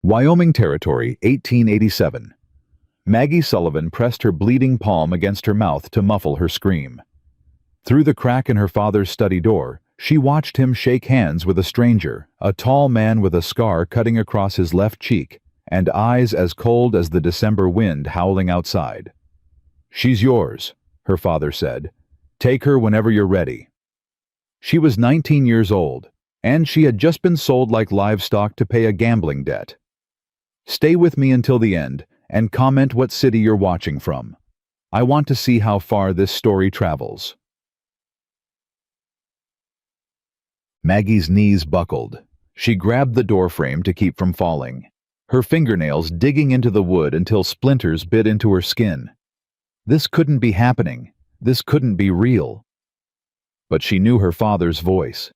Wyoming Territory, 1887. Maggie Sullivan pressed her bleeding palm against her mouth to muffle her scream. Through the crack in her father's study door, she watched him shake hands with a stranger, a tall man with a scar cutting across his left cheek, and eyes as cold as the December wind howling outside. "She's yours," her father said. "Take her whenever you're ready." She was 19 years old, and she had just been sold like livestock to pay a gambling debt. Stay with me until the end, and comment what city you're watching from. I want to see how far this story travels. Maggie's knees buckled. She grabbed the doorframe to keep from falling, her fingernails digging into the wood until splinters bit into her skin. This couldn't be happening. This couldn't be real. But she knew her father's voice.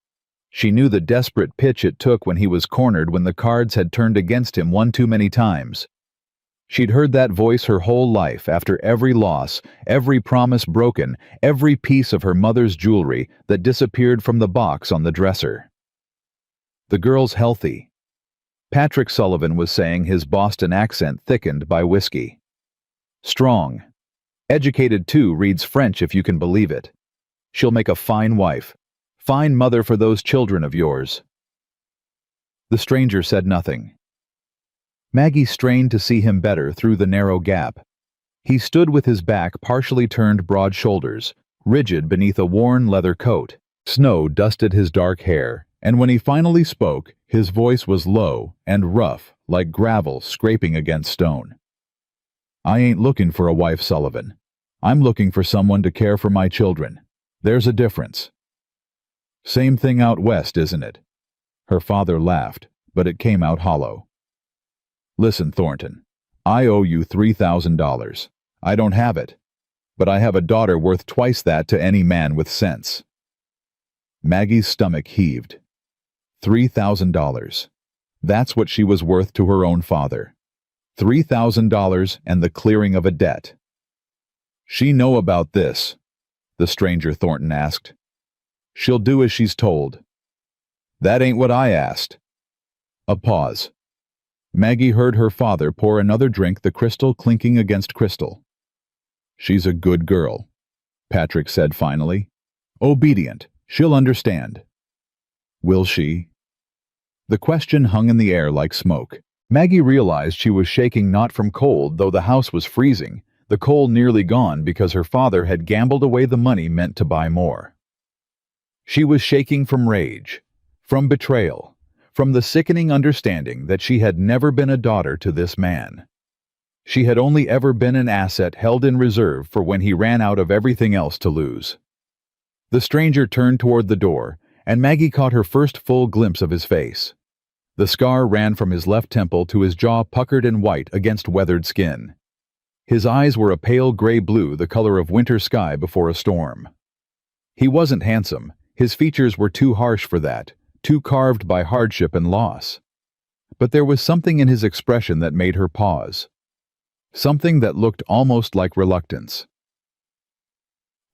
She knew the desperate pitch it took when he was cornered when the cards had turned against him one too many times. She'd heard that voice her whole life after every loss, every promise broken, every piece of her mother's jewelry that disappeared from the box on the dresser. "The girl's healthy," Patrick Sullivan was saying, his Boston accent thickened by whiskey. "Strong. Educated too, reads French if you can believe it. She'll make a fine wife, fine mother for those children of yours." The stranger said nothing. Maggie strained to see him better through the narrow gap. He stood with his back partially turned, broad shoulders, rigid beneath a worn leather coat. Snow dusted his dark hair, and when he finally spoke, his voice was low and rough, like gravel scraping against stone. "I ain't looking for a wife, Sullivan. I'm looking for someone to care for my children. There's a difference." "Same thing out west, isn't it?" Her father laughed, but it came out hollow. "Listen, Thornton, I owe you $3,000. I don't have it, but I have a daughter worth twice that to any man with sense." Maggie's stomach heaved. $3,000. That's what she was worth to her own father. $3,000 and the clearing of a debt. "She know about this?" the stranger Thornton asked. "She'll do as she's told." "That ain't what I asked." A pause. Maggie heard her father pour another drink, the crystal clinking against crystal. "She's a good girl," Patrick said finally. "Obedient. She'll understand." "Will she?" The question hung in the air like smoke. Maggie realized she was shaking not from cold, though the house was freezing, the coal nearly gone because her father had gambled away the money meant to buy more. She was shaking from rage, from betrayal, from the sickening understanding that she had never been a daughter to this man. She had only ever been an asset held in reserve for when he ran out of everything else to lose. The stranger turned toward the door, and Maggie caught her first full glimpse of his face. The scar ran from his left temple to his jaw, puckered and white against weathered skin. His eyes were a pale gray blue, the color of winter sky before a storm. He wasn't handsome. His features were too harsh for that, too carved by hardship and loss. But there was something in his expression that made her pause. Something that looked almost like reluctance.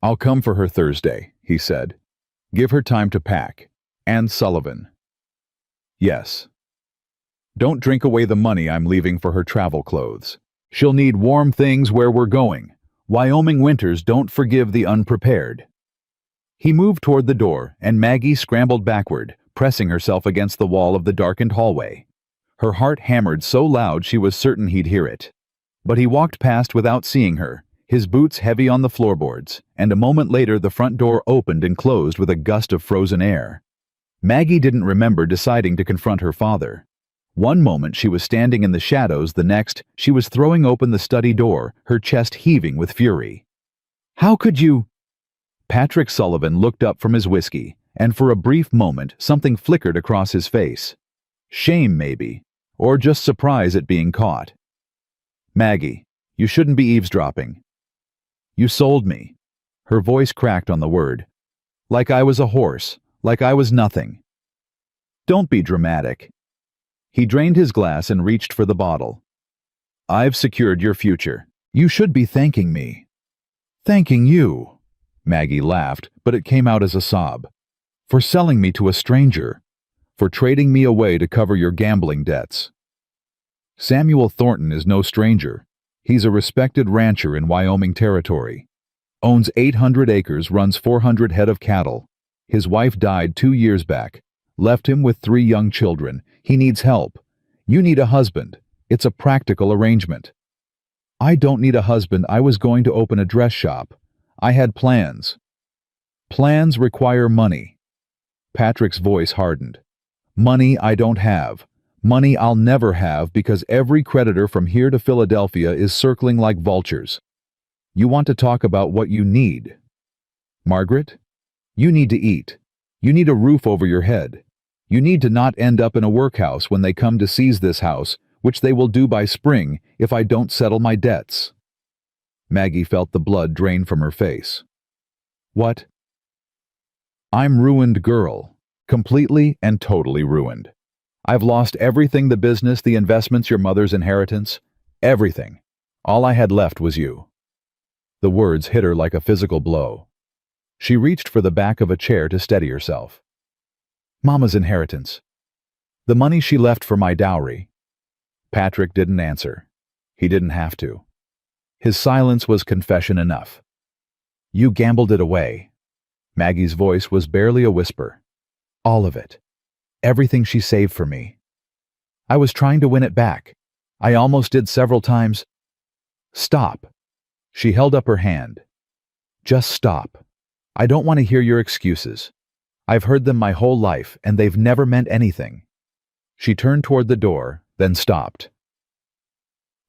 "I'll come for her Thursday," he said. "Give her time to pack. And Sullivan." "Yes." "Don't drink away the money I'm leaving for her travel clothes. She'll need warm things where we're going. Wyoming winters don't forgive the unprepared." He moved toward the door, and Maggie scrambled backward, pressing herself against the wall of the darkened hallway. Her heart hammered so loud she was certain he'd hear it. But he walked past without seeing her, his boots heavy on the floorboards, and a moment later the front door opened and closed with a gust of frozen air. Maggie didn't remember deciding to confront her father. One moment she was standing in the shadows, the next she was throwing open the study door, her chest heaving with fury. "How could you—" Patrick Sullivan looked up from his whiskey, and for a brief moment something flickered across his face. Shame, maybe, or just surprise at being caught. "Maggie, you shouldn't be eavesdropping. You sold me." Her voice cracked on the word. "Like I was a horse, like I was nothing." "Don't be dramatic." He drained his glass and reached for the bottle. "I've secured your future. You should be thanking me." "Thanking you?" Maggie laughed, but it came out as a sob. "For selling me to a stranger. For trading me away to cover your gambling debts." Samuel Thornton is no stranger. He's a respected rancher in Wyoming Territory. Owns 800 acres, runs 400 head of cattle. His wife died 2 years back. Left him with 3 young children. He needs help. You need a husband. It's a practical arrangement. I don't need a husband. I was going to open a dress shop. I had plans. Plans require money. Patrick's voice hardened. Money I don't have. Money I'll never have because every creditor from here to Philadelphia is circling like vultures. You want to talk about what you need. Margaret, you need to eat. You need a roof over your head. You need to not end up in a workhouse when they come to seize this house, which they will do by spring if I don't settle my debts. Maggie felt the blood drain from her face. What? I'm ruined, girl. Completely and totally ruined. I've lost everything, the business, the investments, your mother's inheritance. Everything. All I had left was you. The words hit her like a physical blow. She reached for the back of a chair to steady herself. Mama's inheritance. The money she left for my dowry. Patrick didn't answer. He didn't have to. His silence was confession enough. You gambled it away. Maggie's voice was barely a whisper. All of it. Everything she saved for me. I was trying to win it back. I almost did several times. Stop. She held up her hand. Just stop. I don't want to hear your excuses. I've heard them my whole life, and they've never meant anything. She turned toward the door, then stopped.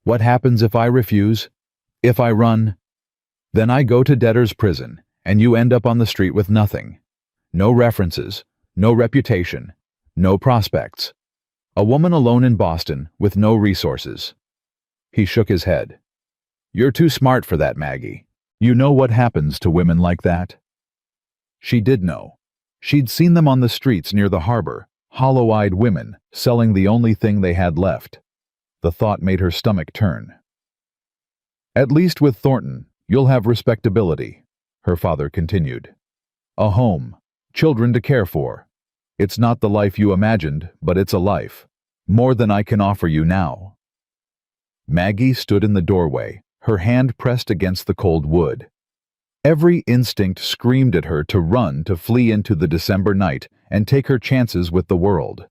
What happens if I refuse? If I run? Then I go to debtor's prison, and you end up on the street with nothing. No references, no reputation, no prospects. A woman alone in Boston with no resources. He shook his head. You're too smart for that, Maggie. You know what happens to women like that? She did know. She'd seen them on the streets near the harbor, hollow-eyed women selling the only thing they had left. The thought made her stomach turn. At least with Thornton, you'll have respectability, her father continued. A home, children to care for. It's not the life you imagined, but it's a life. More than I can offer you now. Maggie stood in the doorway, her hand pressed against the cold wood. Every instinct screamed at her to run, to flee into the December night and take her chances with the world.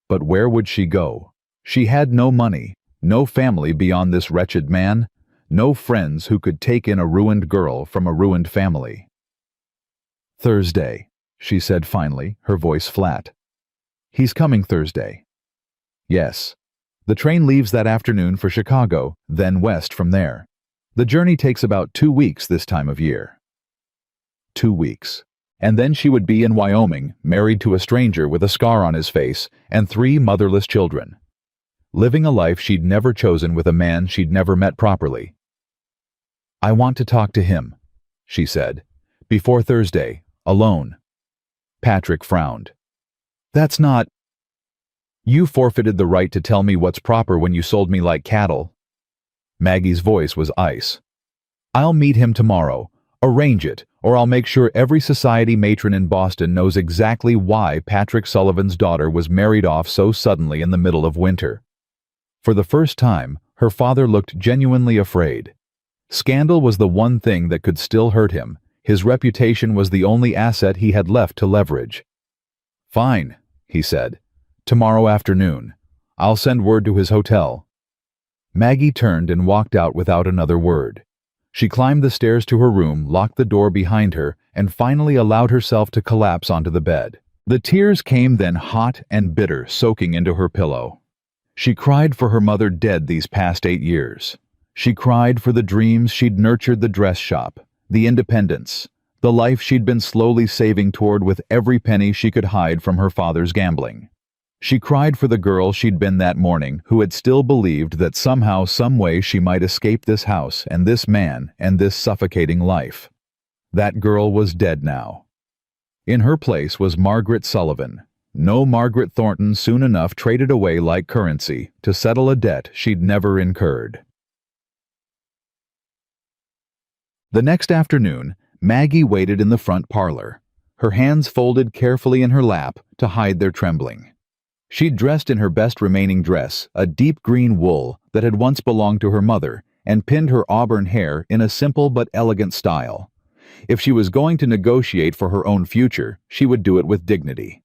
But where would she go? She had no money, no family beyond this wretched man, no friends who could take in a ruined girl from a ruined family. Thursday, she said finally, her voice flat. He's coming Thursday. Yes. The train leaves that afternoon for Chicago, then west from there. The journey takes about 2 weeks this time of year. 2 weeks. And then she would be in Wyoming, married to a stranger with a scar on his face and 3 motherless children. Living a life she'd never chosen with a man she'd never met properly. I want to talk to him, she said. Before Thursday, alone. Patrick frowned. That's not... You forfeited the right to tell me what's proper when you sold me like cattle. Maggie's voice was ice. I'll meet him tomorrow. Arrange it, or I'll make sure every society matron in Boston knows exactly why Patrick Sullivan's daughter was married off so suddenly in the middle of winter. For the first time, her father looked genuinely afraid. Scandal was the one thing that could still hurt him. His reputation was the only asset he had left to leverage. Fine, he said. Tomorrow afternoon. I'll send word to his hotel. Maggie turned and walked out without another word. She climbed the stairs to her room, locked the door behind her, and finally allowed herself to collapse onto the bed. The tears came then hot and bitter, soaking into her pillow. She cried for her mother dead these past 8 years. She cried for the dreams she'd nurtured, the dress shop, the independence, the life she'd been slowly saving toward with every penny she could hide from her father's gambling. She cried for the girl she'd been that morning, who had still believed that somehow, some way she might escape this house and this man and this suffocating life. That girl was dead now. In her place was Margaret Sullivan. No Margaret Thornton soon enough traded away like currency to settle a debt she'd never incurred. The next afternoon, Maggie waited in the front parlor, her hands folded carefully in her lap to hide their trembling. She'd dressed in her best remaining dress, a deep green wool that had once belonged to her mother, and pinned her auburn hair in a simple but elegant style. If she was going to negotiate for her own future, she would do it with dignity.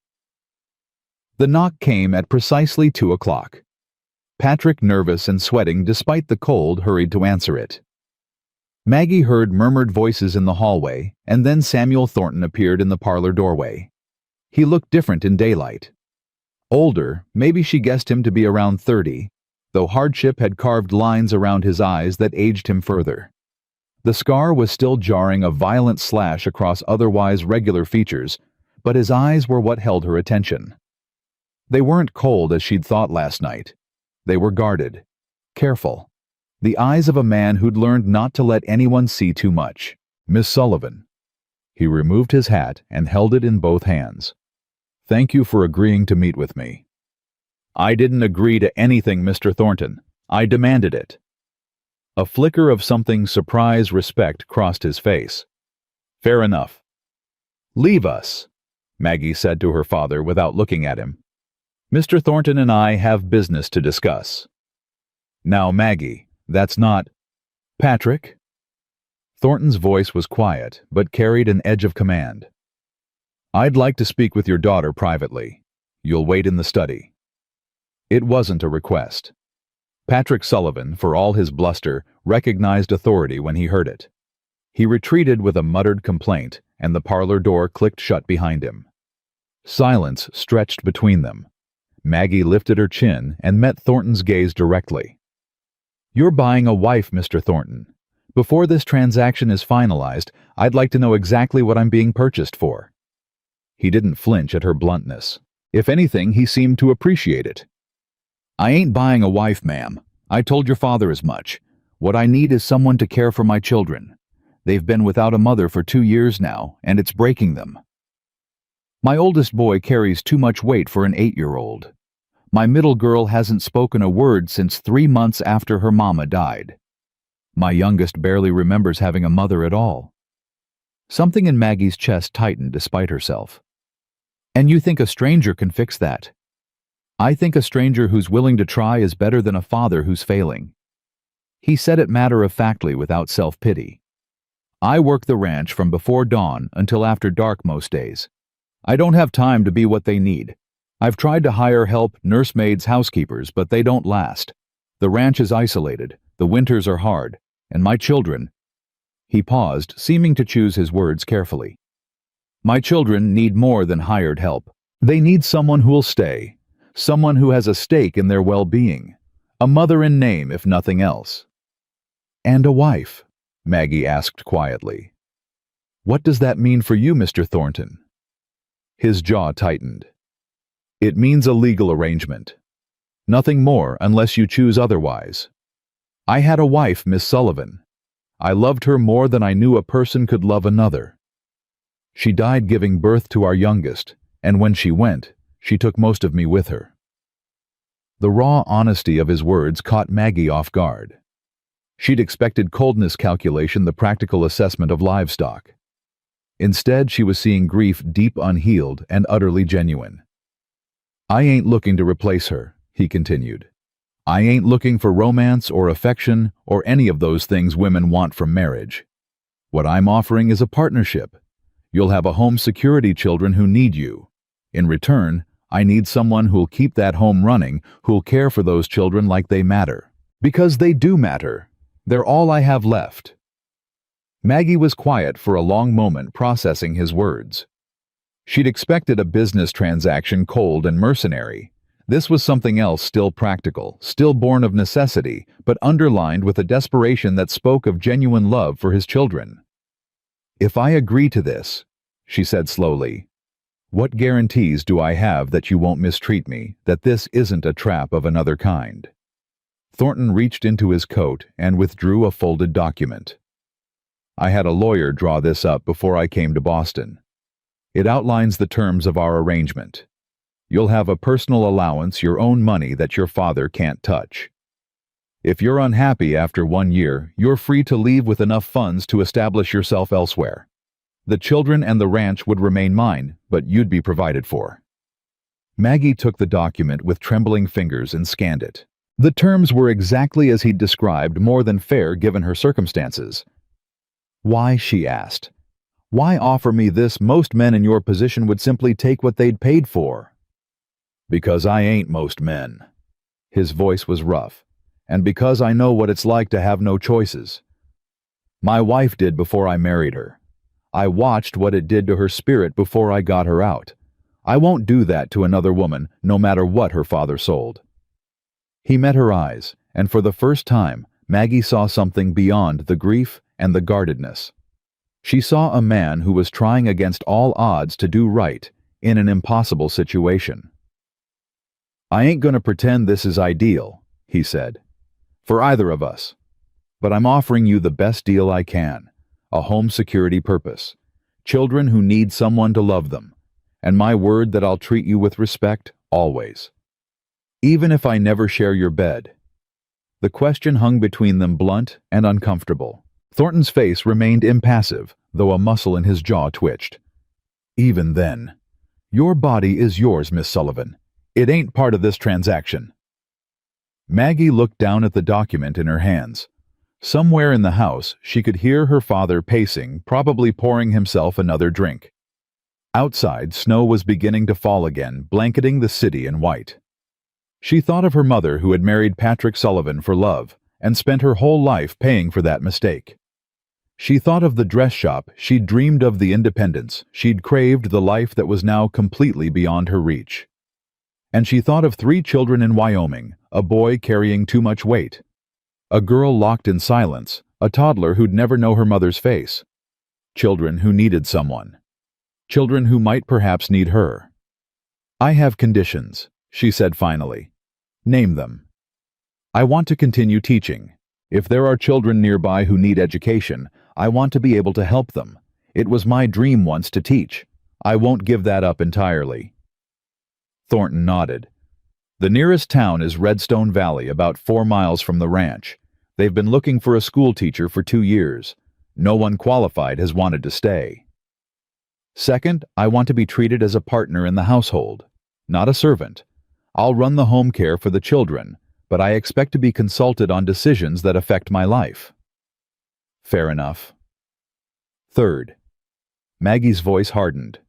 The knock came at precisely 2 o'clock. Patrick, nervous and sweating despite the cold, hurried to answer it. Maggie heard murmured voices in the hallway, and then Samuel Thornton appeared in the parlor doorway. He looked different in daylight. Older, maybe she guessed him to be around 30, though hardship had carved lines around his eyes that aged him further. The scar was still jarring a violent slash across otherwise regular features, but his eyes were what held her attention. They weren't cold as she'd thought last night. They were guarded, careful. The eyes of a man who'd learned not to let anyone see too much. "Miss Sullivan." He removed his hat and held it in both hands. "Thank you for agreeing to meet with me." "I didn't agree to anything, Mr. Thornton. I demanded it." A flicker of something surprised respect crossed his face. "Fair enough." "Leave us," Maggie said to her father without looking at him. "Mr. Thornton and I have business to discuss." "Now, Maggie, that's not—" "Patrick?" Thornton's voice was quiet, but carried an edge of command. "I'd like to speak with your daughter privately. You'll wait in the study." It wasn't a request. Patrick Sullivan, for all his bluster, recognized authority when he heard it. He retreated with a muttered complaint, and the parlor door clicked shut behind him. Silence stretched between them. Maggie lifted her chin and met Thornton's gaze directly. "You're buying a wife, Mr. Thornton. Before this transaction is finalized, I'd like to know exactly what I'm being purchased for." He didn't flinch at her bluntness. If anything, he seemed to appreciate it. "I ain't buying a wife, ma'am. I told your father as much. What I need is someone to care for my children. They've been without a mother for 2 years now, and it's breaking them. My oldest boy carries too much weight for an 8-year-old. My middle girl hasn't spoken a word since 3 months after her mama died. My youngest barely remembers having a mother at all." Something in Maggie's chest tightened despite herself. "And you think a stranger can fix that?" "I think a stranger who's willing to try is better than a father who's failing." He said it matter-of-factly without self-pity. "I work the ranch from before dawn until after dark most days. I don't have time to be what they need. I've tried to hire help, nursemaids, housekeepers, but they don't last. The ranch is isolated, the winters are hard, and my children—" He paused, seeming to choose his words carefully. "My children need more than hired help. They need someone who'll stay, someone who has a stake in their well-being, a mother in name if nothing else." "And a wife?" Maggie asked quietly. "What does that mean for you, Mr. Thornton?" His jaw tightened. "It means a legal arrangement. Nothing more unless you choose otherwise. I had a wife, Miss Sullivan. I loved her more than I knew a person could love another. She died giving birth to our youngest, and when she went, she took most of me with her." The raw honesty of his words caught Maggie off guard. She'd expected coldness calculation, the practical assessment of livestock. Instead, she was seeing grief deep unhealed and utterly genuine. "I ain't looking to replace her," he continued. "I ain't looking for romance or affection or any of those things women want from marriage. What I'm offering is a partnership. You'll have a home security, children who need you. In return, I need someone who'll keep that home running, who'll care for those children like they matter. Because they do matter. They're all I have left." Maggie was quiet for a long moment, processing his words. She'd expected a business transaction cold and mercenary. This was something else, still practical, still born of necessity, but underlined with a desperation that spoke of genuine love for his children. "If I agree to this," she said slowly, "what guarantees do I have that you won't mistreat me, that this isn't a trap of another kind?" Thornton reached into his coat and withdrew a folded document. "I had a lawyer draw this up before I came to Boston. It outlines the terms of our arrangement. You'll have a personal allowance, your own money that your father can't touch. If you're unhappy after 1 year, you're free to leave with enough funds to establish yourself elsewhere. The children and the ranch would remain mine, but you'd be provided for." Maggie took the document with trembling fingers and scanned it. The terms were exactly as he'd described, more than fair given her circumstances. "Why?" she asked. "Why offer me this? Most men in your position would simply take what they'd paid for." "Because I ain't most men." His voice was rough. "And because I know what it's like to have no choices. My wife did before I married her. I watched what it did to her spirit before I got her out. I won't do that to another woman, no matter what her father sold." He met her eyes, and for the first time, Maggie saw something beyond the grief and the guardedness. She saw a man who was trying against all odds to do right in an impossible situation. "I ain't gonna pretend this is ideal," he said, "for either of us. But I'm offering you the best deal I can, a home security purpose, children who need someone to love them, and my word that I'll treat you with respect, always. Even if I never share your bed." The question hung between them, blunt and uncomfortable. Thornton's face remained impassive, though a muscle in his jaw twitched. "Even then, your body is yours, Miss Sullivan. It ain't part of this transaction." Maggie looked down at the document in her hands. Somewhere in the house, she could hear her father pacing, probably pouring himself another drink. Outside, snow was beginning to fall again, blanketing the city in white. She thought of her mother, who had married Patrick Sullivan for love, and spent her whole life paying for that mistake. She thought of the dress shop she'd dreamed of, the independence she'd craved, the life that was now completely beyond her reach. And she thought of 3 children in Wyoming, a boy carrying too much weight, a girl locked in silence, a toddler who'd never know her mother's face, children who needed someone, children who might perhaps need her. "I have conditions," she said finally. "Name them." "I want to continue teaching. If there are children nearby who need education, I want to be able to help them. It was my dream once to teach. I won't give that up entirely." Thornton nodded. "The nearest town is Redstone Valley, about 4 miles from the ranch. They've been looking for a school teacher for 2 years. No one qualified has wanted to stay. Second, I want to be treated as a partner in the household, not a servant. I'll run the home care for the children, but I expect to be consulted on decisions that affect my life." "Fair enough." Third, Maggie's voice hardened.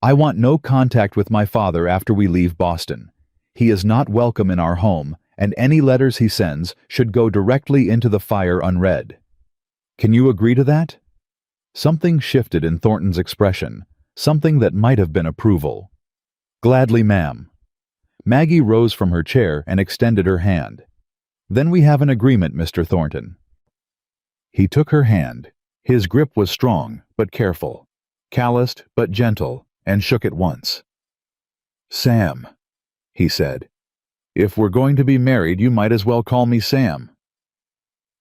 "I want no contact with my father after we leave Boston. He is not welcome in our home, and any letters he sends should go directly into the fire unread. Can you agree to that?" Something shifted in Thornton's expression, something that might have been approval. "Gladly, ma'am." Maggie rose from her chair and extended her hand. "Then we have an agreement, Mr. Thornton." He took her hand. His grip was strong, but careful, calloused, but gentle, and shook it once. "Sam," he said. "If we're going to be married, you might as well call me Sam."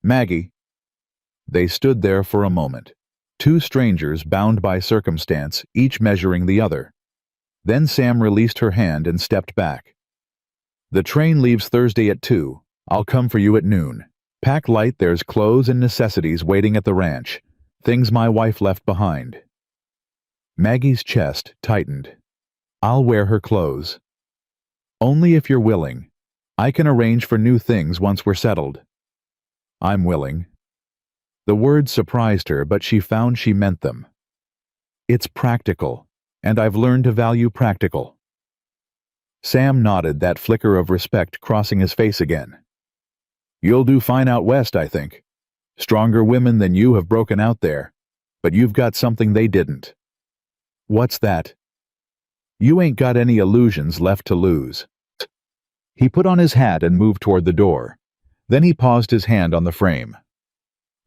"Maggie." They stood there for a moment, 2 strangers bound by circumstance, each measuring the other. Then Sam released her hand and stepped back. "The train leaves Thursday at 2. I'll come for you at noon. Pack light, there's clothes and necessities waiting at the ranch, things my wife left behind." Maggie's chest tightened. "I'll wear her clothes." "Only if you're willing. I can arrange for new things once we're settled." "I'm willing." The words surprised her, but she found she meant them. "It's practical, and I've learned to value practical." Sam nodded, that flicker of respect crossing his face again. "You'll do fine out west, I think. Stronger women than you have broken out there, but you've got something they didn't." "What's that?" "You ain't got any illusions left to lose." He put on his hat and moved toward the door. Then he paused, his hand on the frame.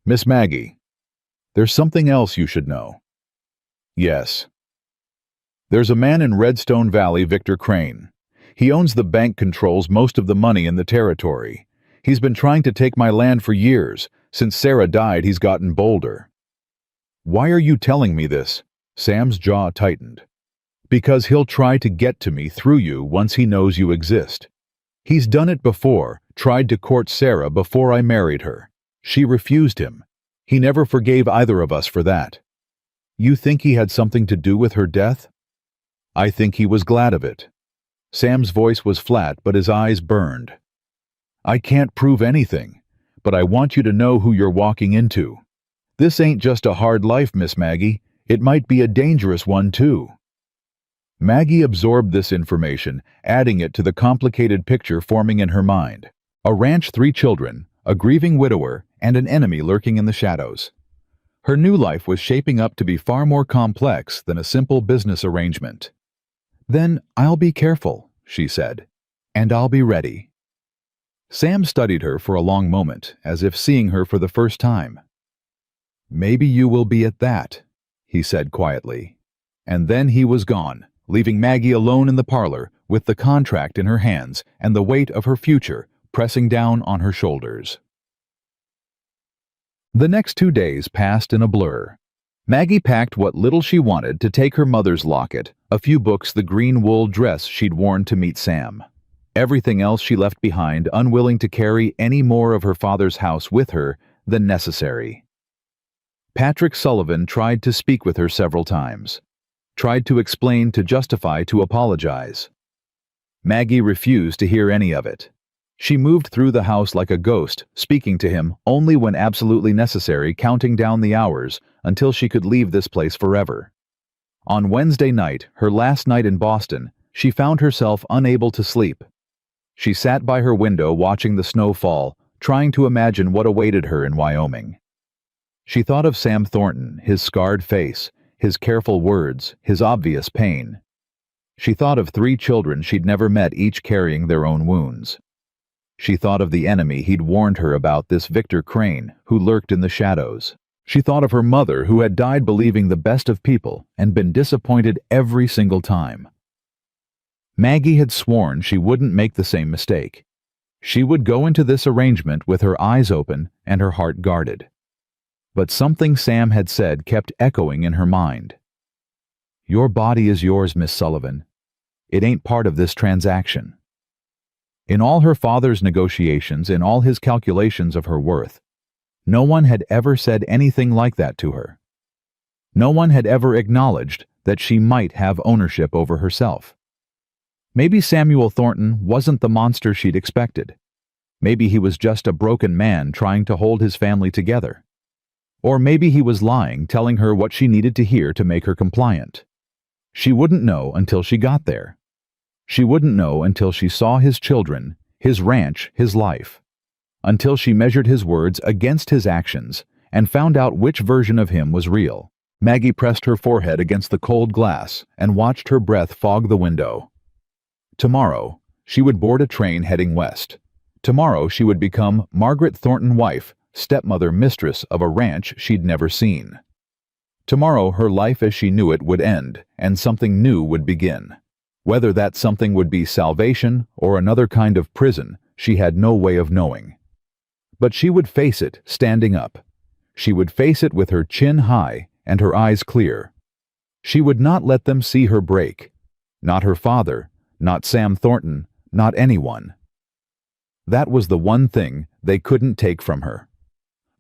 "Miss Maggie, there's something else you should know." "Yes." "There's a man in Redstone Valley, Victor Crane. He owns the bank, controls most of the money in the territory. He's been trying to take my land for years. Since Sarah died, he's gotten bolder." "Why are you telling me this?" Sam's jaw tightened. "Because he'll try to get to me through you once he knows you exist. He's done it before, tried to court Sarah before I married her. She refused him. He never forgave either of us for that. You think he had something to do with her death?" "I think he was glad of it." Sam's voice was flat, but his eyes burned. "I can't prove anything, but I want you to know who you're walking into. This ain't just a hard life, Miss Maggie. It might be a dangerous one, too." Maggie absorbed this information, adding it to the complicated picture forming in her mind. A ranch, 3 children, a grieving widower, and an enemy lurking in the shadows. Her new life was shaping up to be far more complex than a simple business arrangement. "Then I'll be careful," she said, "and I'll be ready." Sam studied her for a long moment, as if seeing her for the first time. "Maybe you will be at that," he said quietly. And then he was gone, leaving Maggie alone in the parlor with the contract in her hands and the weight of her future pressing down on her shoulders. The next 2 days passed in a blur. Maggie packed what little she wanted to take her mother's locket, a few books, the green wool dress she'd worn to meet Sam. Everything else she left behind, unwilling to carry any more of her father's house with her than necessary. Patrick Sullivan tried to speak with her several times. Tried to explain, to justify, to apologize. Maggie refused to hear any of it. She moved through the house like a ghost, speaking to him only when absolutely necessary, counting down the hours until she could leave this place forever. On Wednesday night, her last night in Boston, she found herself unable to sleep. She sat by her window watching the snow fall, trying to imagine what awaited her in Wyoming. She thought of Sam Thornton, his scarred face, his careful words, his obvious pain. She thought of 3 children she'd never met, each carrying their own wounds. She thought of the enemy he'd warned her about, this Victor Crane, who lurked in the shadows. She thought of her mother, who had died believing the best of people and been disappointed every single time. Maggie had sworn she wouldn't make the same mistake. She would go into this arrangement with her eyes open and her heart guarded. But something Sam had said kept echoing in her mind. "Your body is yours, Miss Sullivan. It ain't part of this transaction." In all her father's negotiations, in all his calculations of her worth, no one had ever said anything like that to her. No one had ever acknowledged that she might have ownership over herself. Maybe Samuel Thornton wasn't the monster she'd expected. Maybe he was just a broken man trying to hold his family together. Or maybe he was lying, telling her what she needed to hear to make her compliant. She wouldn't know until she got there. She wouldn't know until she saw his children, his ranch, his life. Until she measured his words against his actions and found out which version of him was real. Maggie pressed her forehead against the cold glass and watched her breath fog the window. Tomorrow, she would board a train heading west. Tomorrow she would become Margaret Thornton, wife, stepmother, mistress of a ranch she'd never seen. Tomorrow her life as she knew it would end, and something new would begin. Whether that something would be salvation or another kind of prison, she had no way of knowing. But she would face it standing up. She would face it with her chin high and her eyes clear. She would not let them see her break. Not her father, not Sam Thornton, not anyone. That was the one thing they couldn't take from her.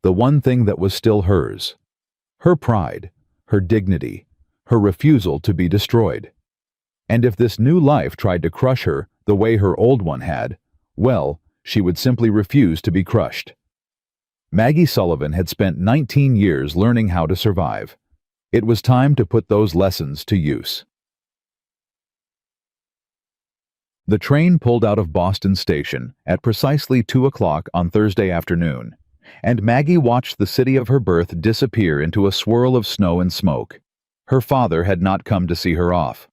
The one thing that was still hers. Her pride, her dignity, her refusal to be destroyed. And if this new life tried to crush her the way her old one had, well, she would simply refuse to be crushed. Maggie Sullivan had spent 19 years learning how to survive. It was time to put those lessons to use. The train pulled out of Boston Station at precisely 2 o'clock on Thursday afternoon, and Maggie watched the city of her birth disappear into a swirl of snow and smoke. Her father had not come to see her off.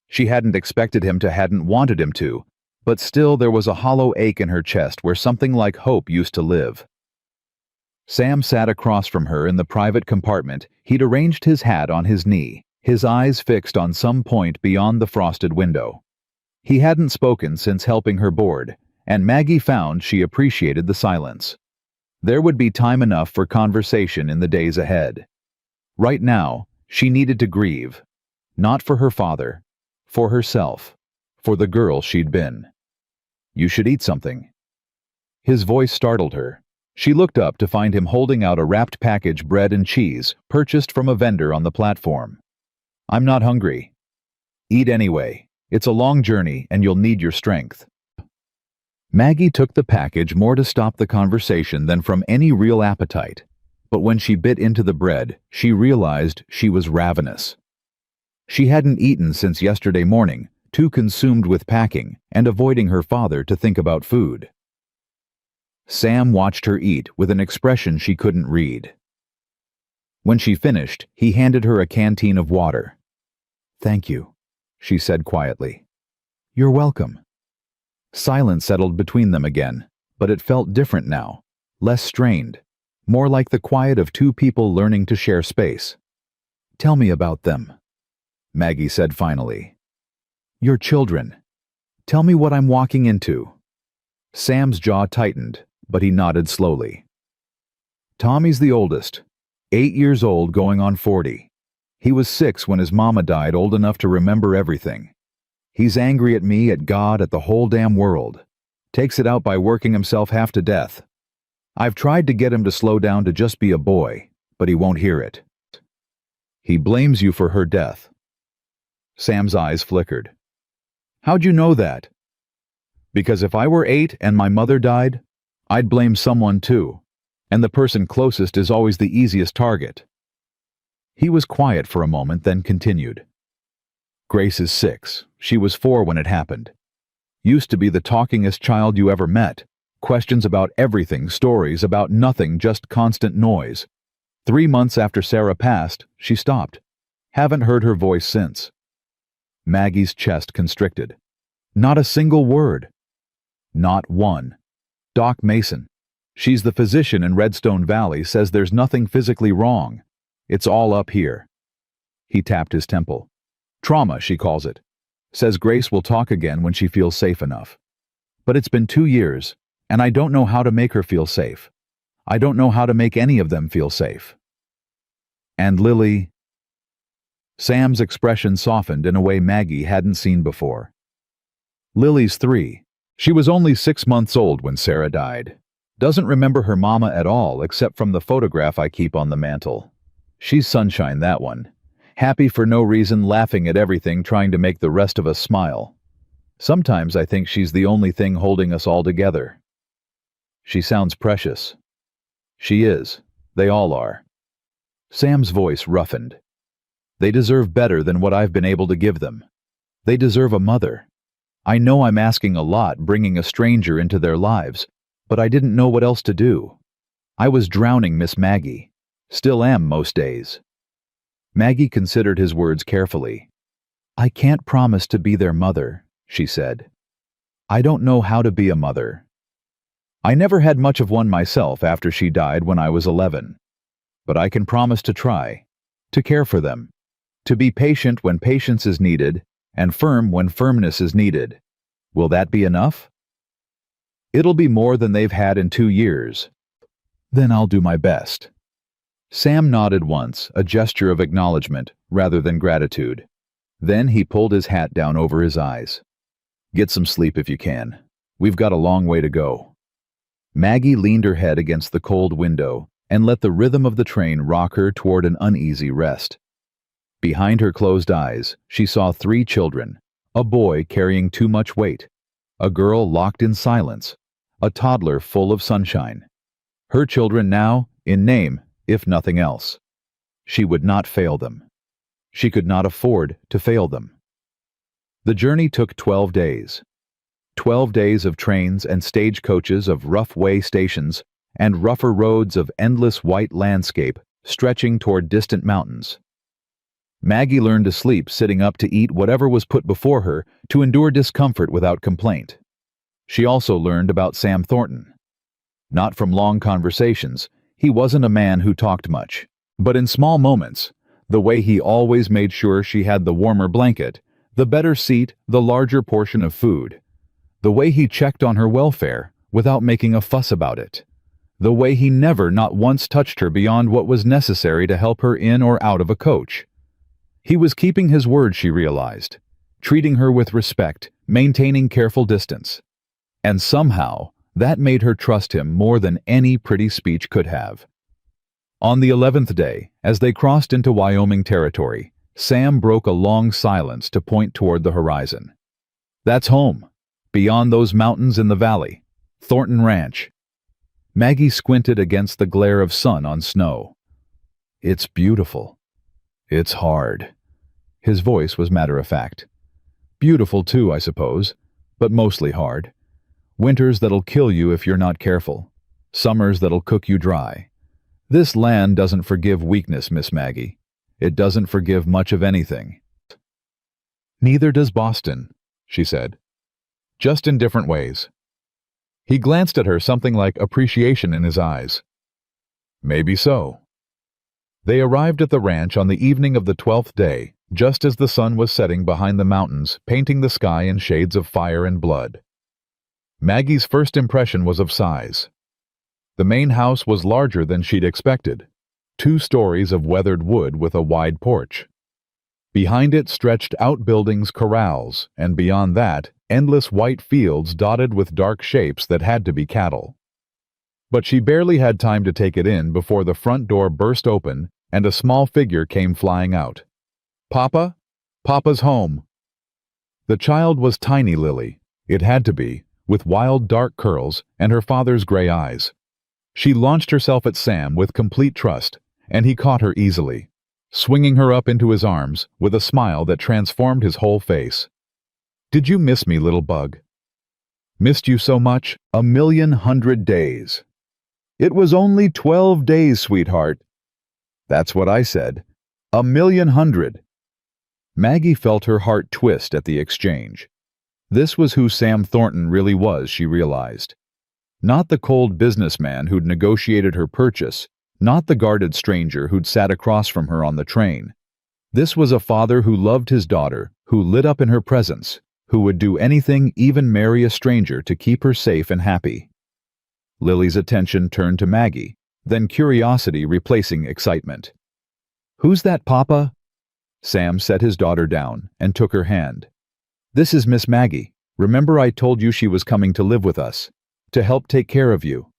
She hadn't expected him to, hadn't wanted him to, but still there was a hollow ache in her chest where something like hope used to live. Sam sat across from her in the private compartment. He'd arranged his hat on his knee, his eyes fixed on some point beyond the frosted window. He hadn't spoken since helping her board, and Maggie found she appreciated the silence. There would be time enough for conversation in the days ahead. Right now, she needed to grieve, not for her father, for herself, for the girl she'd been. "You should eat something." His voice startled her. She looked up to find him holding out a wrapped package, bread and cheese, purchased from a vendor on the platform. "I'm not hungry." "Eat anyway. It's a long journey and you'll need your strength." Maggie took the package more to stop the conversation than from any real appetite, but when she bit into the bread, she realized she was ravenous. She hadn't eaten since yesterday morning, too consumed with packing and avoiding her father to think about food. Sam watched her eat with an expression she couldn't read. When she finished, he handed her a canteen of water. "Thank you," she said quietly. "You're welcome." Silence settled between them again, but it felt different now, less strained, more like the quiet of two people learning to share space. "Tell me about them," Maggie said finally. "Your children. Tell me what I'm walking into." Sam's jaw tightened, but he nodded slowly. "Tommy's the oldest, 8 years old going on 40. He was 6 when his mama died, old enough to remember everything. He's angry at me, at God, at the whole damn world. Takes it out by working himself half to death. I've tried to get him to slow down to just be a boy, but he won't hear it. He blames you for her death." Sam's eyes flickered. "How'd you know that?" "Because if I were 8 and my mother died, I'd blame someone too, and the person closest is always the easiest target." He was quiet for a moment, then continued. "Grace is 6. She was 4 when it happened. Used to be the talkingest child you ever met. Questions about everything, stories about nothing, just constant noise. 3 months after Sarah passed, she stopped. Haven't heard her voice since." Maggie's chest constricted. "Not a single word." "Not one. Doc Mason. She's the physician in Redstone Valley, says there's nothing physically wrong. It's all up here." He tapped his temple. "Trauma, she calls it. Says Grace will talk again when she feels safe enough. But it's been 2 years, and I don't know how to make her feel safe. I don't know how to make any of them feel safe." "And Lily?" Sam's expression softened in a way Maggie hadn't seen before. "Lily's 3. She was only 6 months old when Sarah died. Doesn't remember her mama at all except from the photograph I keep on the mantle. She's sunshine, that one. Happy for no reason, laughing at everything, trying to make the rest of us smile. Sometimes I think she's the only thing holding us all together." "She sounds precious." "She is. They all are." Sam's voice roughened. "They deserve better than what I've been able to give them. They deserve a mother. I know I'm asking a lot, bringing a stranger into their lives, but I didn't know what else to do. I was drowning Miss Maggie. Still am most days." Maggie considered his words carefully. "I can't promise to be their mother," she said. "I don't know how to be a mother. I never had much of one myself after she died when I was 11. But I can promise to try, to care for them, to be patient when patience is needed, and firm when firmness is needed. Will that be enough?" "It'll be more than they've had in 2 years. Then I'll do my best." Sam nodded once, a gesture of acknowledgement rather than gratitude. Then he pulled his hat down over his eyes. "Get some sleep if you can. We've got a long way to go." Maggie leaned her head against the cold window and let the rhythm of the train rock her toward an uneasy rest. Behind her closed eyes, she saw 3 children, a boy carrying too much weight, a girl locked in silence, a toddler full of sunshine. Her children now, in name, if nothing else. She would not fail them. She could not afford to fail them. The journey took 12 days. 12 days of trains and stagecoaches, of rough way stations, and rougher roads of endless white landscape stretching toward distant mountains. Maggie learned to sleep sitting up, to eat whatever was put before her, to endure discomfort without complaint. She also learned about Sam Thornton. Not from long conversations. He wasn't a man who talked much, but in small moments, the way he always made sure she had the warmer blanket, the better seat, the larger portion of food, the way he checked on her welfare without making a fuss about it, the way he never, not once, touched her beyond what was necessary to help her in or out of a coach. He was keeping his word, she realized, treating her with respect, maintaining careful distance. And somehow, that made her trust him more than any pretty speech could have. On the 11th day, as they crossed into Wyoming territory, Sam broke a long silence to point toward the horizon. That's home. Beyond those mountains in the valley. Thornton Ranch. Maggie squinted against the glare of sun on snow. It's beautiful. It's hard. His voice was matter-of-fact. Beautiful too, I suppose, but mostly hard. Winters that'll kill you if you're not careful. Summers that'll cook you dry. This land doesn't forgive weakness, Miss Maggie. It doesn't forgive much of anything. Neither does Boston, she said. Just in different ways. He glanced at her, something like appreciation in his eyes. Maybe so. They arrived at the ranch on the evening of the 12th day, just as the sun was setting behind the mountains, painting the sky in shades of fire and blood. Maggie's first impression was of size. The main house was larger than she'd expected. 2 stories of weathered wood with a wide porch. Behind it stretched outbuildings, corrals, and beyond that, endless white fields dotted with dark shapes that had to be cattle. But she barely had time to take it in before the front door burst open and a small figure came flying out. Papa? Papa's home. The child was tiny Lily. It had to be, with wild dark curls and her father's gray eyes. She launched herself at Sam with complete trust, and he caught her easily, swinging her up into his arms with a smile that transformed his whole face. Did you miss me, little bug? Missed you so much? 1,100,000 days. It was only 12 days, sweetheart. That's what I said. 1,100,000. Maggie felt her heart twist at the exchange. This was who Sam Thornton really was, she realized. Not the cold businessman who'd negotiated her purchase, not the guarded stranger who'd sat across from her on the train. This was a father who loved his daughter, who lit up in her presence, who would do anything, even marry a stranger, to keep her safe and happy. Lily's attention turned to Maggie, then curiosity replacing excitement. Who's that, Papa? Sam set his daughter down and took her hand. This is Miss Maggie. Remember I told you she was coming to live with us, to help take care of you.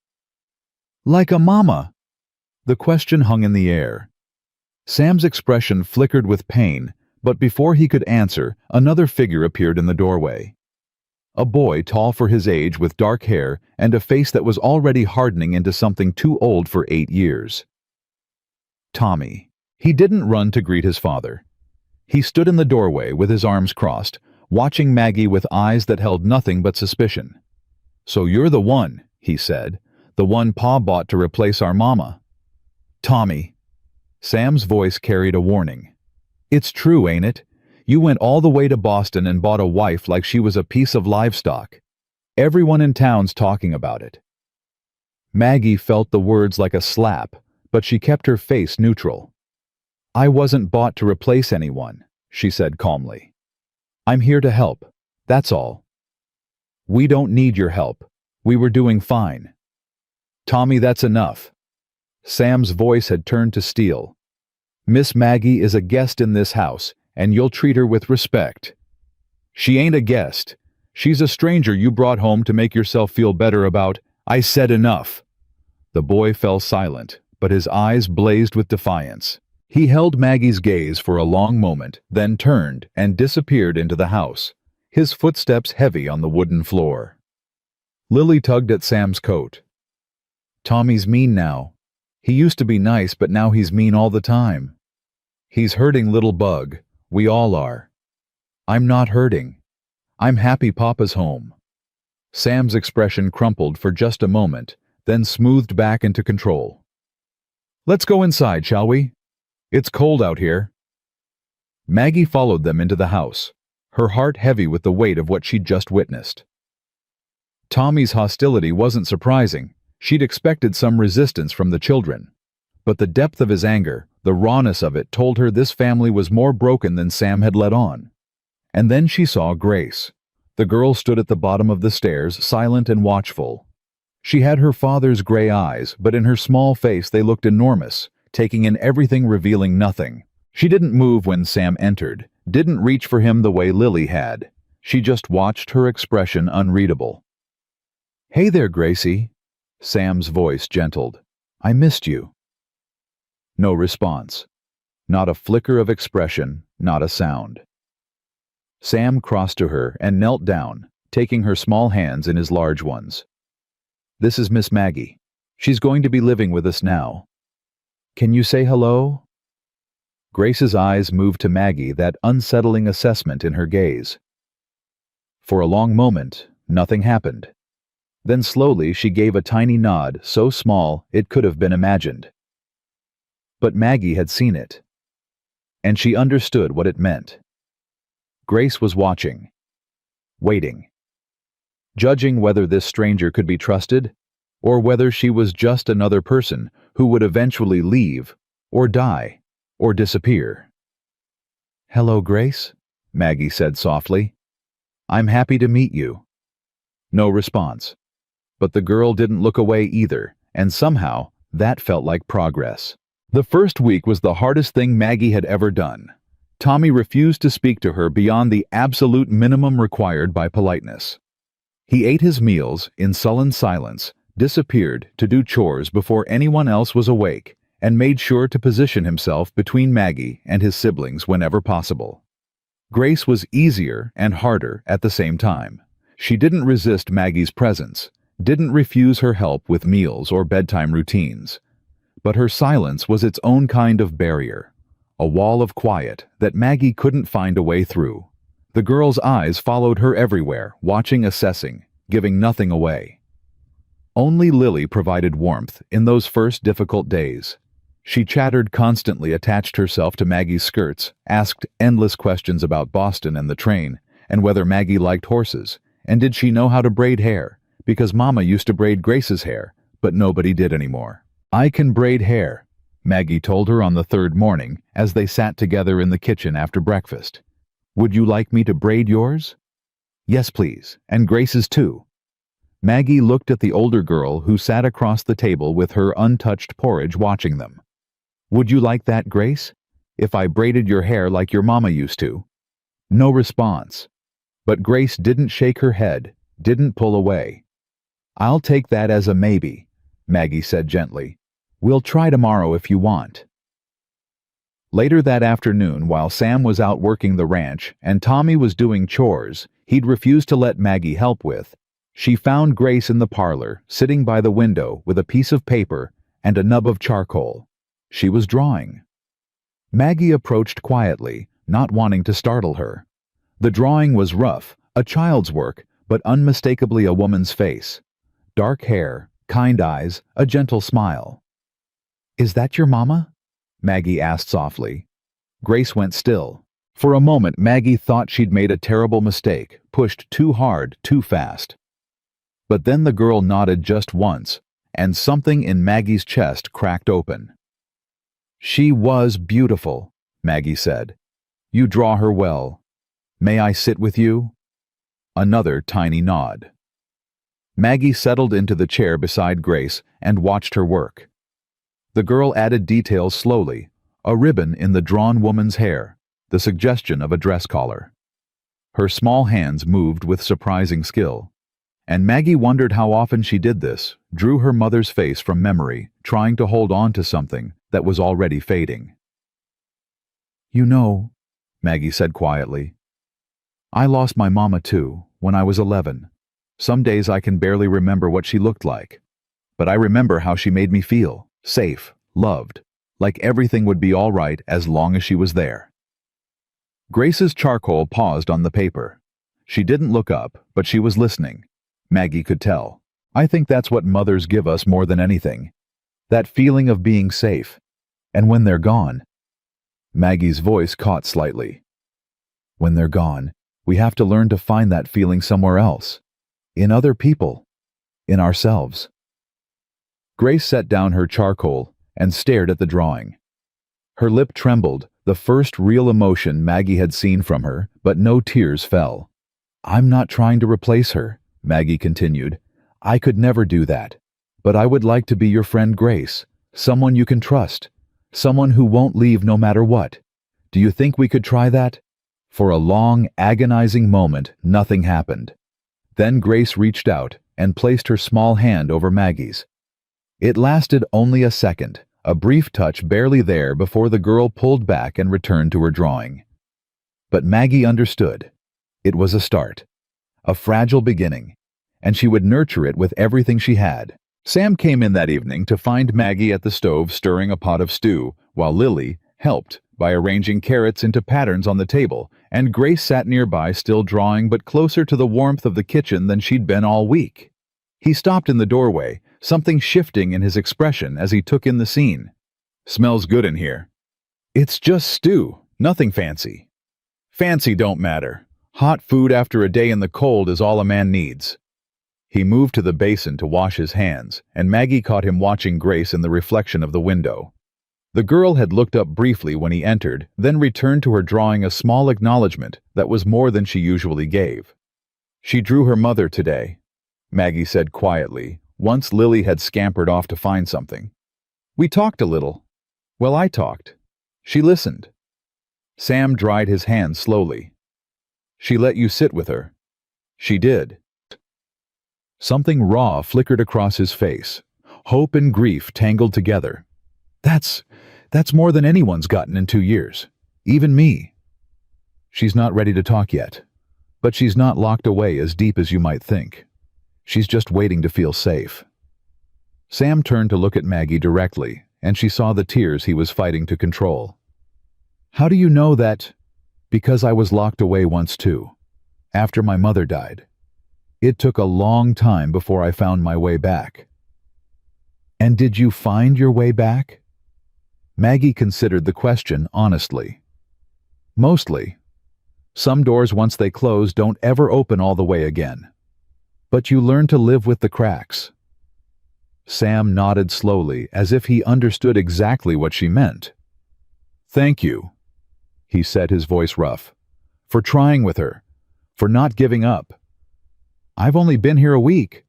Like a mama? The question hung in the air. Sam's expression flickered with pain, but before he could answer, another figure appeared in the doorway. A boy tall for his age with dark hair and a face that was already hardening into something too old for 8 years. Tommy. He didn't run to greet his father. He stood in the doorway with his arms crossed, watching Maggie with eyes that held nothing but suspicion. So you're the one, he said, the one Pa bought to replace our mama. Tommy. Sam's voice carried a warning. It's true, ain't it? You went all the way to Boston and bought a wife like she was a piece of livestock. Everyone in town's talking about it. Maggie felt the words like a slap, but she kept her face neutral. I wasn't bought to replace anyone, she said calmly. I'm here to help, that's all. We don't need your help. We were doing fine. Tommy, that's enough. Sam's voice had turned to steel. Miss Maggie is a guest in this house, and you'll treat her with respect. She ain't a guest. She's a stranger you brought home to make yourself feel better about. I said enough. The boy fell silent, but his eyes blazed with defiance. He held Maggie's gaze for a long moment, then turned and disappeared into the house, his footsteps heavy on the wooden floor. Lily tugged at Sam's coat. Tommy's mean now. He used to be nice, but now he's mean all the time. He's hurting little bug. We all are. I'm not hurting. I'm happy Papa's home. Sam's expression crumpled for just a moment, then smoothed back into control. Let's go inside, shall we? It's cold out here. Maggie followed them into the house, her heart heavy with the weight of what she'd just witnessed. Tommy's hostility wasn't surprising. She'd expected some resistance from the children. But the depth of his anger, the rawness of it, told her this family was more broken than Sam had let on. And then she saw Grace. The girl stood at the bottom of the stairs, silent and watchful. She had her father's gray eyes, but in her small face they looked enormous, taking in everything, revealing nothing. She didn't move when Sam entered, didn't reach for him the way Lily had. She just watched, her expression unreadable. Hey there, Gracie. Sam's voice gentled. I missed you. No response. Not a flicker of expression, not a sound. Sam crossed to her and knelt down, taking her small hands in his large ones. "This is Miss Maggie. She's going to be living with us now. Can you say hello?" Grace's eyes moved to Maggie, that unsettling assessment in her gaze. For a long moment, nothing happened. Then slowly she gave a tiny nod, so small it could have been imagined. But Maggie had seen it, and she understood what it meant. Grace was watching, waiting, judging whether this stranger could be trusted, or whether she was just another person who would eventually leave, or die, or disappear. "Hello, Grace," Maggie said softly. "I'm happy to meet you." No response. But the girl didn't look away either, and somehow that felt like progress. The first week was the hardest thing Maggie had ever done. Tommy refused to speak to her beyond the absolute minimum required by politeness. He ate his meals in sullen silence, disappeared to do chores before anyone else was awake, and made sure to position himself between Maggie and his siblings whenever possible. Grace was easier and harder at the same time. She didn't resist Maggie's presence, didn't refuse her help with meals or bedtime routines. But her silence was its own kind of barrier, a wall of quiet that Maggie couldn't find a way through. The girl's eyes followed her everywhere, watching, assessing, giving nothing away. Only Lily provided warmth in those first difficult days. She chattered constantly, attached herself to Maggie's skirts, asked endless questions about Boston and the train, and whether Maggie liked horses, and did she know how to braid hair, because Mama used to braid Grace's hair, but nobody did anymore. "I can braid hair," Maggie told her on the third morning as they sat together in the kitchen after breakfast. "Would you like me to braid yours?" "Yes, please, and Grace's too." Maggie looked at the older girl who sat across the table with her untouched porridge watching them. "Would you like that, Grace? If I braided your hair like your mama used to?" No response. But Grace didn't shake her head, didn't pull away. "I'll take that as a maybe," Maggie said gently. "We'll try tomorrow if you want." Later that afternoon, while Sam was out working the ranch and Tommy was doing chores he'd refused to let Maggie help with, she found Grace in the parlor, sitting by the window with a piece of paper and a nub of charcoal. She was drawing. Maggie approached quietly, not wanting to startle her. The drawing was rough, a child's work, but unmistakably a woman's face. Dark hair, kind eyes, a gentle smile. "Is that your mama?" Maggie asked softly. Grace went still. For a moment Maggie thought she'd made a terrible mistake, pushed too hard, too fast. But then the girl nodded just once, and something in Maggie's chest cracked open. "She was beautiful," Maggie said. "You draw her well. May I sit with you?" Another tiny nod. Maggie settled into the chair beside Grace and watched her work. The girl added details slowly, a ribbon in the drawn woman's hair, the suggestion of a dress collar. Her small hands moved with surprising skill, and Maggie wondered how often she did this, drew her mother's face from memory, trying to hold on to something that was already fading. "You know," Maggie said quietly, "I lost my mama too, when I was 11. Some days I can barely remember what she looked like. But I remember how she made me feel, safe, loved, like everything would be all right as long as she was there." Grace's charcoal paused on the paper. She didn't look up, but she was listening. Maggie could tell. "I think that's what mothers give us more than anything. That feeling of being safe. And when they're gone..." Maggie's voice caught slightly. "When they're gone, we have to learn to find that feeling somewhere else. In other people. In ourselves." Grace set down her charcoal and stared at the drawing. Her lip trembled, the first real emotion Maggie had seen from her, but no tears fell. "I'm not trying to replace her," Maggie continued. "I could never do that. But I would like to be your friend Grace, someone you can trust, someone who won't leave no matter what. Do you think we could try that?" For a long, agonizing moment, nothing happened. Then Grace reached out and placed her small hand over Maggie's. It lasted only a second, a brief touch barely there before the girl pulled back and returned to her drawing. But Maggie understood. It was a start, a fragile beginning, and she would nurture it with everything she had. Sam came in that evening to find Maggie at the stove stirring a pot of stew, while Lily helped by arranging carrots into patterns on the table, and Grace sat nearby still drawing but closer to the warmth of the kitchen than she'd been all week. He stopped in the doorway, something shifting in his expression as he took in the scene. "Smells good in here." "It's just stew, nothing fancy." "Fancy don't matter. Hot food after a day in the cold is all a man needs." He moved to the basin to wash his hands, and Maggie caught him watching Grace in the reflection of the window. The girl had looked up briefly when he entered, then returned to her drawing a small acknowledgement that was more than she usually gave. "She drew her mother today," Maggie said quietly, once Lily had scampered off to find something. "We talked a little. Well, I talked. She listened." Sam dried his hands slowly. "She let you sit with her?" "She did." Something raw flickered across his face. Hope and grief tangled together. That's more than anyone's gotten in 2 years. Even me." "She's not ready to talk yet. But she's not locked away as deep as you might think. She's just waiting to feel safe." Sam turned to look at Maggie directly, and she saw the tears he was fighting to control. "How do you know that?" "Because I was locked away once too. After my mother died. It took a long time before I found my way back." "And did you find your way back?" Maggie considered the question honestly. "Mostly. Some doors once they close don't ever open all the way again. But you learn to live with the cracks." Sam nodded slowly, as if he understood exactly what she meant. "Thank you," he said, his voice rough, "for trying with her, for not giving up. I've only been here a week.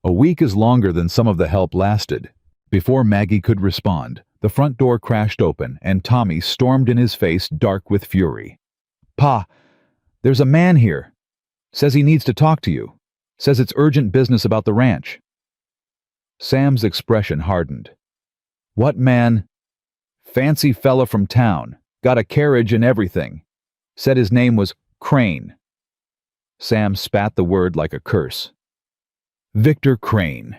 A week is longer than some of the help lasted." Before Maggie could respond, the front door crashed open and Tommy stormed in his face, dark with fury. "Pa, there's a man here. Says he needs to talk to you. Says it's urgent business about the ranch." Sam's expression hardened. "What man?" "Fancy fella from town. Got a carriage and everything. Said his name was Crane." Sam spat the word like a curse. Victor Crane.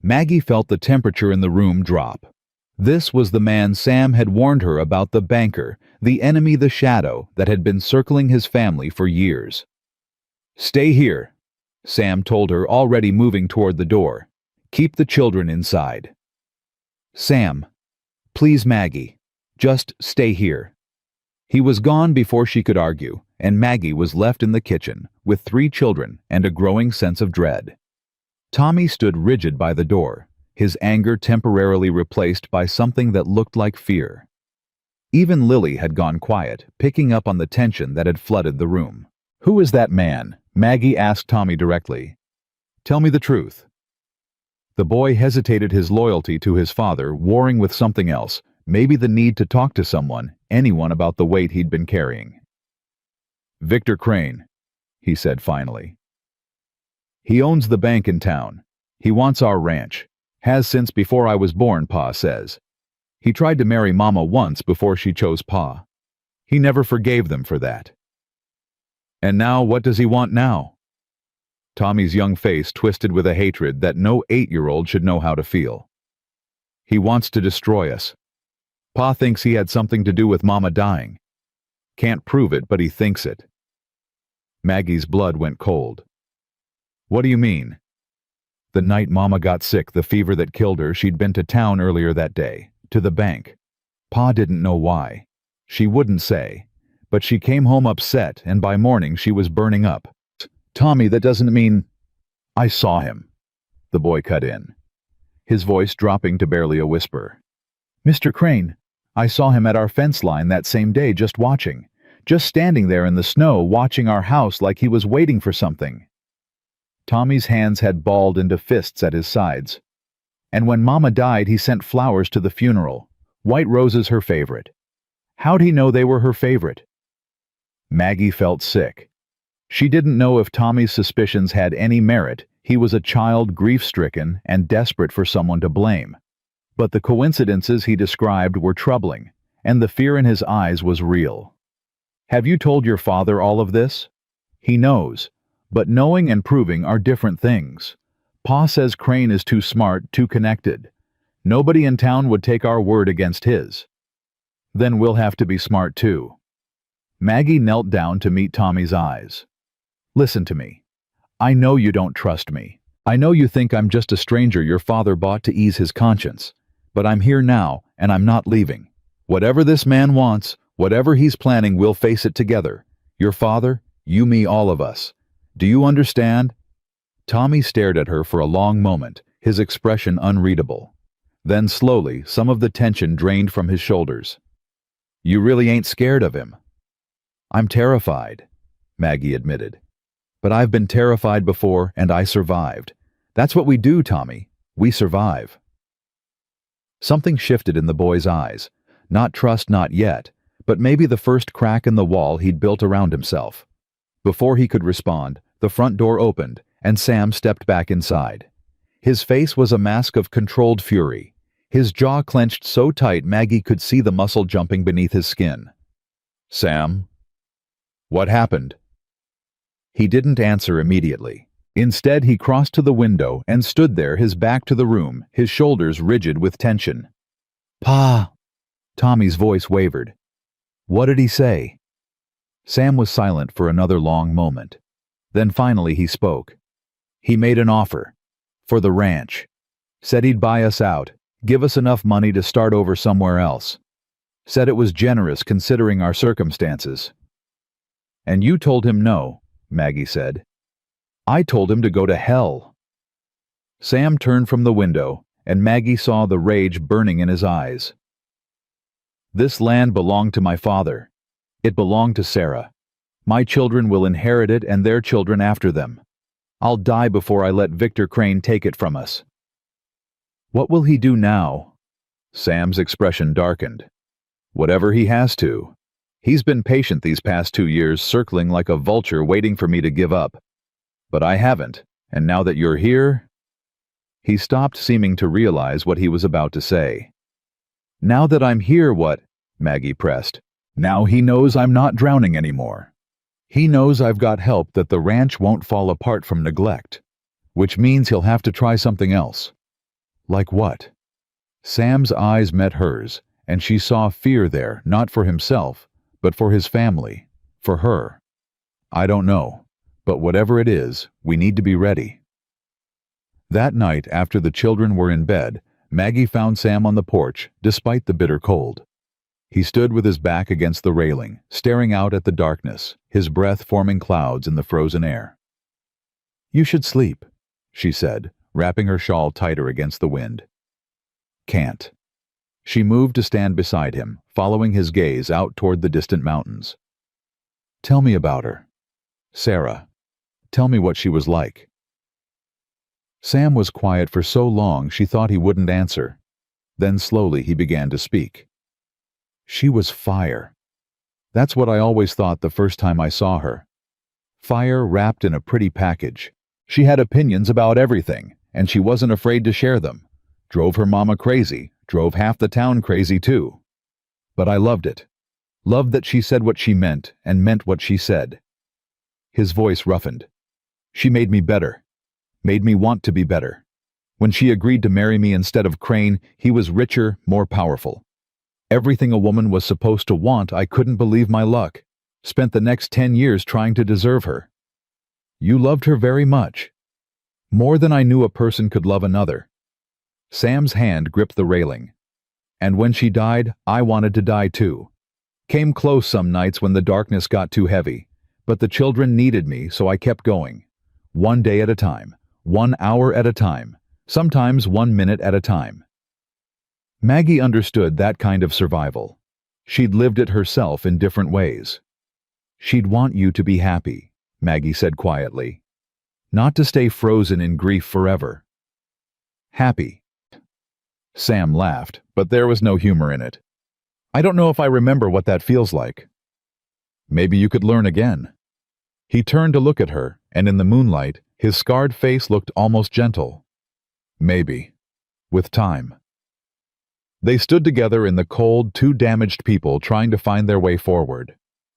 Maggie felt the temperature in the room drop. This was the man Sam had warned her about, the banker, the enemy, the shadow that had been circling his family for years. "Stay here," Sam told her, already moving toward the door. "Keep the children inside." "Sam, please Maggie, just stay here." He was gone before she could argue, and Maggie was left in the kitchen with 3 children and a growing sense of dread. Tommy stood rigid by the door, his anger temporarily replaced by something that looked like fear. Even Lily had gone quiet, picking up on the tension that had flooded the room. "Who is that man?" Maggie asked Tommy directly. "Tell me the truth." The boy hesitated, his loyalty to his father warring with something else, maybe the need to talk to someone, anyone, about the weight he'd been carrying. "Victor Crane," he said finally. "He owns the bank in town. He wants our ranch. Has since before I was born, Pa says. He tried to marry Mama once before she chose Pa. He never forgave them for that." "And now what does he want now?" Tommy's young face twisted with a hatred that no 8-year-old should know how to feel. "He wants to destroy us. Pa thinks he had something to do with Mama dying. Can't prove it, but he thinks it." Maggie's blood went cold. "What do you mean?" "The night Mama got sick, the fever that killed her, she'd been to town earlier that day, to the bank. Pa didn't know why. She wouldn't say. But she came home upset, and by morning she was burning up." "Tommy, that doesn't mean—" "I saw him," the boy cut in, his voice dropping to barely a whisper. "Mr. Crane, I saw him at our fence line that same day, just watching. Just standing there in the snow, watching our house like he was waiting for something." Tommy's hands had balled into fists at his sides. "And when Mama died, he sent flowers to the funeral. White roses, her favorite. How'd he know they were her favorite?" Maggie felt sick. She didn't know if Tommy's suspicions had any merit. He was a child, grief-stricken, and desperate for someone to blame. But the coincidences he described were troubling, and the fear in his eyes was real. "Have you told your father all of this?" He knows, but knowing and proving are different things. Pa says Crane is too smart, too connected. Nobody in town would take our word against his. Then we'll have to be smart too. Maggie knelt down to meet Tommy's eyes. Listen to me. I know you don't trust me. I know you think I'm just a stranger your father bought to ease his conscience. But I'm here now, and I'm not leaving. Whatever this man wants, whatever he's planning, we'll face it together. Your father, you, me, all of us. Do you understand? Tommy stared at her for a long moment, his expression unreadable. Then slowly, some of the tension drained from his shoulders. You really ain't scared of him? I'm terrified, Maggie admitted. But I've been terrified before, and I survived. That's what we do, Tommy. We survive. Something shifted in the boy's eyes. Not trust, not yet, but maybe the first crack in the wall he'd built around himself. Before he could respond, the front door opened, and Sam stepped back inside. His face was a mask of controlled fury. His jaw clenched so tight Maggie could see the muscle jumping beneath his skin. Sam? What happened? He didn't answer immediately. Instead, he crossed to the window and stood there, his back to the room, his shoulders rigid with tension. Pa! Tommy's voice wavered. What did he say? Sam was silent for another long moment. Then finally he spoke. He made an offer. For the ranch. Said he'd buy us out, give us enough money to start over somewhere else. Said it was generous considering our circumstances. And you told him no, Maggie said. I told him to go to hell. Sam turned from the window, and Maggie saw the rage burning in his eyes. This land belonged to my father. It belonged to Sarah. My children will inherit it and their children after them. I'll die before I let Victor Crane take it from us. What will he do now? Sam's expression darkened. Whatever he has to. He's been patient these past 2 years, circling like a vulture waiting for me to give up. But I haven't, and now that you're here... He stopped, seeming to realize what he was about to say. Now that I'm here, what? Maggie pressed. Now he knows I'm not drowning anymore. He knows I've got help, that the ranch won't fall apart from neglect. Which means he'll have to try something else. Like what? Sam's eyes met hers, and she saw fear there, not for himself, but for his family, for her. I don't know, but whatever it is, we need to be ready. That night, after the children were in bed, Maggie found Sam on the porch, despite the bitter cold. He stood with his back against the railing, staring out at the darkness, his breath forming clouds in the frozen air. You should sleep, she said, wrapping her shawl tighter against the wind. Can't. She moved to stand beside him, following his gaze out toward the distant mountains. Tell me about her. Sarah. Tell me what she was like. Sam was quiet for so long she thought he wouldn't answer. Then slowly he began to speak. She was fire. That's what I always thought the first time I saw her. Fire wrapped in a pretty package. She had opinions about everything, and she wasn't afraid to share them. Drove her mama crazy, drove half the town crazy too. But I loved it. Loved that she said what she meant, and meant what she said. His voice roughened. She made me better. Made me want to be better. When she agreed to marry me instead of Crane, he was richer, more powerful. Everything a woman was supposed to want, I couldn't believe my luck. Spent the next 10 years trying to deserve her. You loved her very much. More than I knew a person could love another. Sam's hand gripped the railing. And when she died, I wanted to die too. Came close some nights when the darkness got too heavy. But the children needed me, so I kept going. 1 day at a time. 1 hour at a time. Sometimes 1 minute at a time. Maggie understood that kind of survival. She'd lived it herself in different ways. She'd want you to be happy, Maggie said quietly. Not to stay frozen in grief forever. Happy. Sam laughed, but there was no humor in it. I don't know if I remember what that feels like. Maybe you could learn again. He turned to look at her, and in the moonlight, his scarred face looked almost gentle. Maybe. With time. They stood together in the cold, 2 damaged people trying to find their way forward.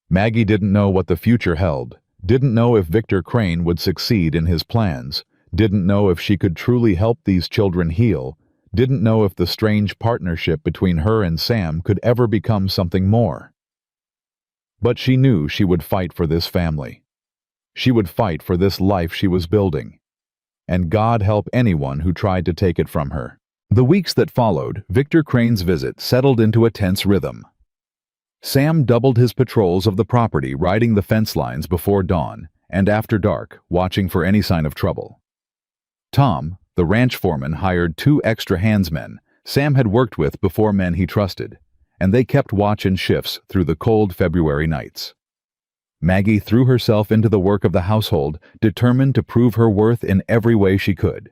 Maggie didn't know what the future held, Didn't know if Victor Crane would succeed in his plans, didn't know if she could truly help these children heal, didn't know if the strange partnership between her and Sam could ever become something more. But she knew she would fight for this family. She would fight for this life she was building. And God help anyone who tried to take it from her. The weeks that followed, Victor Crane's visit settled into a tense rhythm. Sam doubled his patrols of the property, riding the fence lines before dawn and after dark, watching for any sign of trouble. Tom, the ranch foreman, hired 2 extra handsmen Sam had worked with before, men he trusted, and they kept watch in shifts through the cold February nights. Maggie threw herself into the work of the household, determined to prove her worth in every way she could.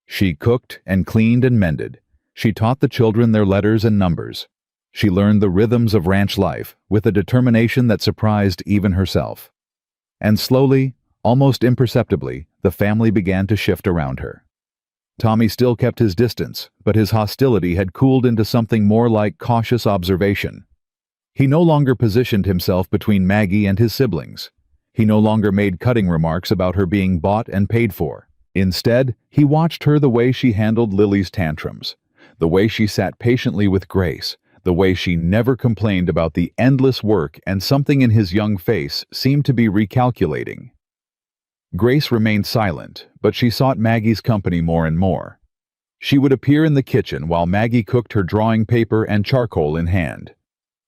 She cooked and cleaned and mended. She taught the children their letters and numbers. She learned the rhythms of ranch life with a determination that surprised even herself. And slowly, almost imperceptibly, the family began to shift around her. Tommy still kept his distance, but his hostility had cooled into something more like cautious observation. He no longer positioned himself between Maggie and his siblings. He no longer made cutting remarks about her being bought and paid for. Instead, he watched her, the way she handled Lily's tantrums, the way she sat patiently with Grace, the way she never complained about the endless work, and something in his young face seemed to be recalculating. Grace remained silent, but she sought Maggie's company more and more. She would appear in the kitchen while Maggie cooked, her drawing paper and charcoal in hand.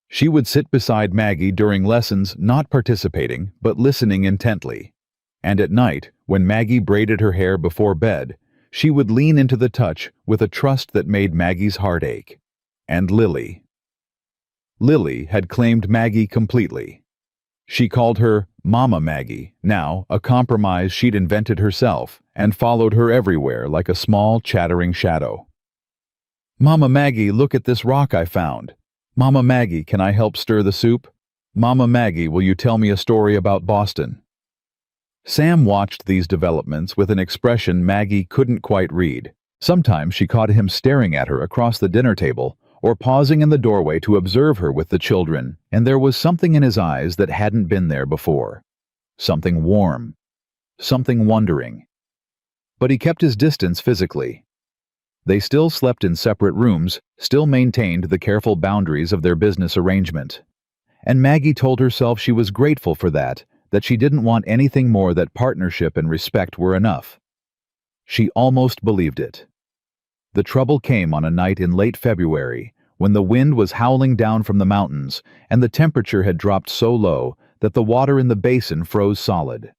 She would sit beside Maggie during lessons, not participating, but listening intently. And at night, when Maggie braided her hair before bed, she would lean into the touch with a trust that made Maggie's heart ache. And Lily. Lily had claimed Maggie completely. She called her Mama Maggie, now a compromise she'd invented herself, and followed her everywhere like a small, chattering shadow. "Mama Maggie, look at this rock I found. Mama Maggie, can I help stir the soup? Mama Maggie, will you tell me a story about Boston?" Sam watched these developments with an expression Maggie couldn't quite read. Sometimes she caught him staring at her across the dinner table, or pausing in the doorway to observe her with the children, and there was something in his eyes that hadn't been there before. Something warm. Something wondering. But he kept his distance physically. They still slept in separate rooms, still maintained the careful boundaries of their business arrangement. And Maggie told herself she was grateful for that she didn't want anything more, that partnership and respect were enough. She almost believed it. The trouble came on a night in late February, when the wind was howling down from the mountains, and the temperature had dropped so low that the water in the basin froze solid.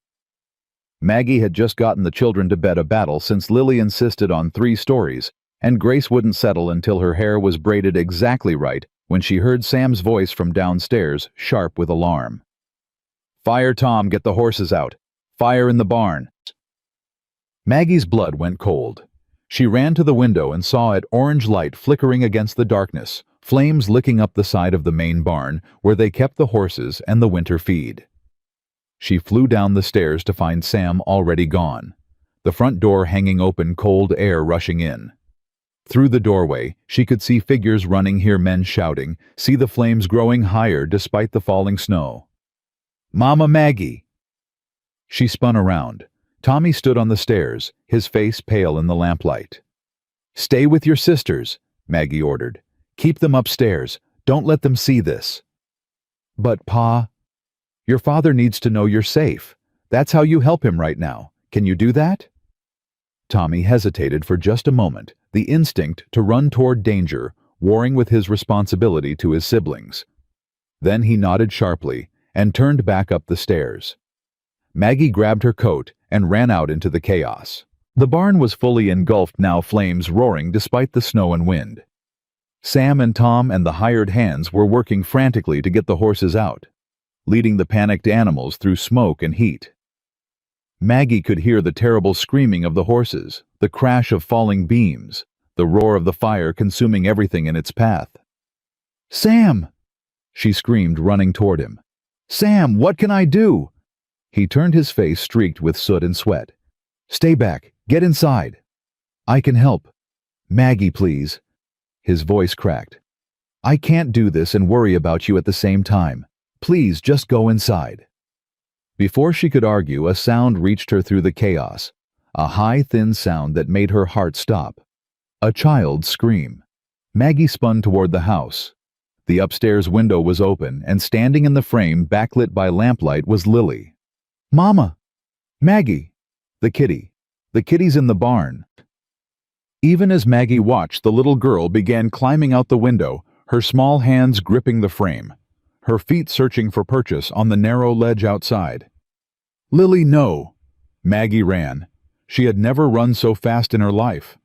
Maggie had just gotten the children to bed, a battle since Lily insisted on 3 stories, and Grace wouldn't settle until her hair was braided exactly right when she heard Sam's voice from downstairs, sharp with alarm. "Fire, Tom, get the horses out. Fire in the barn." Maggie's blood went cold. She ran to the window and saw it, orange light flickering against the darkness, flames licking up the side of the main barn where they kept the horses and the winter feed. She flew down the stairs to find Sam already gone, the front door hanging open, cold air rushing in. Through the doorway, she could see figures running, hear men shouting, see the flames growing higher despite the falling snow. "Mama Maggie!" She spun around. Tommy stood on the stairs, his face pale in the lamplight. "Stay with your sisters," Maggie ordered. "Keep them upstairs. Don't let them see this." "But, Pa, your father needs to know you're safe. That's how you help him right now. Can you do that?" Tommy hesitated for just a moment, the instinct to run toward danger warring with his responsibility to his siblings. Then he nodded sharply and turned back up the stairs. Maggie grabbed her coat and ran out into the chaos. The barn was fully engulfed now, flames roaring despite the snow and wind. Sam and Tom and the hired hands were working frantically to get the horses out, leading the panicked animals through smoke and heat. Maggie could hear the terrible screaming of the horses, the crash of falling beams, the roar of the fire consuming everything in its path. "Sam!" she screamed, running toward him. "Sam, what can I do?" He turned, his face streaked with soot and sweat. "Stay back. Get inside." "I can help." "Maggie, please." His voice cracked. "I can't do this and worry about you at the same time. Please, just go inside." Before she could argue, a sound reached her through the chaos, a high, thin sound that made her heart stop. A child's scream. Maggie spun toward the house. The upstairs window was open, and standing in the frame, backlit by lamplight, was Lily. "Mama! Maggie!" The kitty. "The kitty's in the barn." Even as Maggie watched, the little girl began climbing out the window, her small hands gripping the frame, her feet searching for purchase on the narrow ledge outside. "Lily, no!" Maggie ran. She had never run so fast in her life.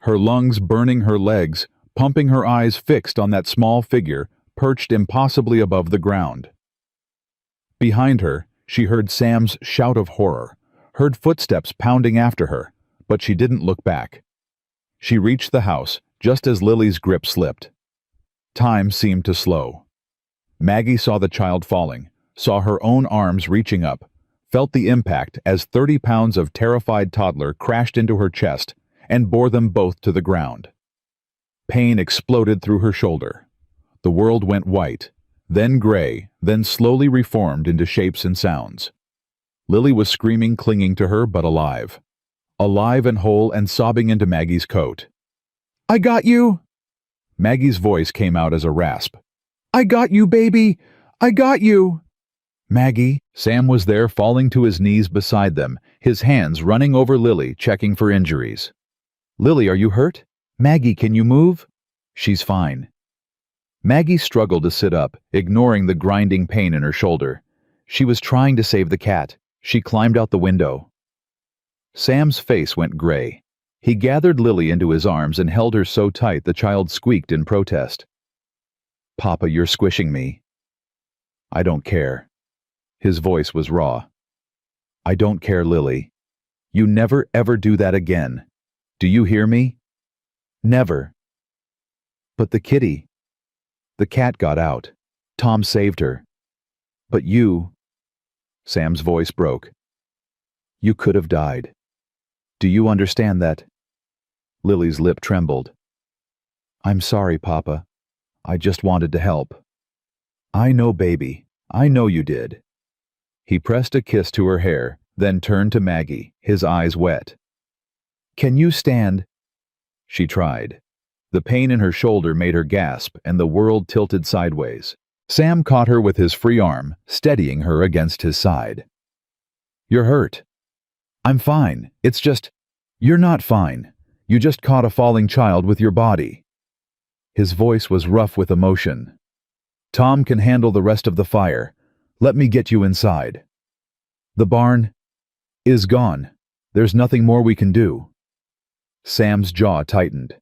Her lungs burning her legs, pumping, her eyes fixed on that small figure perched impossibly above the ground. Behind her, she heard Sam's shout of horror, heard footsteps pounding after her, but she didn't look back. She reached the house just as Lily's grip slipped. Time seemed to slow. Maggie saw the child falling, saw her own arms reaching up, felt the impact as 30 pounds of terrified toddler crashed into her chest and bore them both to the ground. Pain exploded through her shoulder. The world went white, then gray, then slowly reformed into shapes and sounds. Lily was screaming, clinging to her, but alive. Alive and whole, and sobbing into Maggie's coat. "I got you!" Maggie's voice came out as a rasp. "I got you, baby! I got you!" "Maggie," Sam was there, falling to his knees beside them, his hands running over Lily, checking for injuries. "Lily, are you hurt? Maggie, can you move?" "She's fine." Maggie struggled to sit up, ignoring the grinding pain in her shoulder. She was trying to save the cat. She climbed out the window. Sam's face went gray. He gathered Lily into his arms and held her so tight the child squeaked in protest. "Papa, you're squishing me." "I don't care." His voice was raw. "I don't care, Lily. You never ever do that again. Do you hear me? Never." "But the kitty." "The cat got out. Tom saved her." "But you..." Sam's voice broke. "You could have died. Do you understand that?" Lily's lip trembled. "I'm sorry, Papa. I just wanted to help." "I know, baby. I know you did." He pressed a kiss to her hair, then turned to Maggie, his eyes wet. "Can you stand?" She tried. The pain in her shoulder made her gasp, and the world tilted sideways. Sam caught her with his free arm, steadying her against his side. "You're hurt." "I'm fine. It's just..." "You're not fine. You just caught a falling child with your body." His voice was rough with emotion. "Tom can handle the rest of the fire. Let me get you inside." "The barn is gone. There's nothing more we can do." Sam's jaw tightened.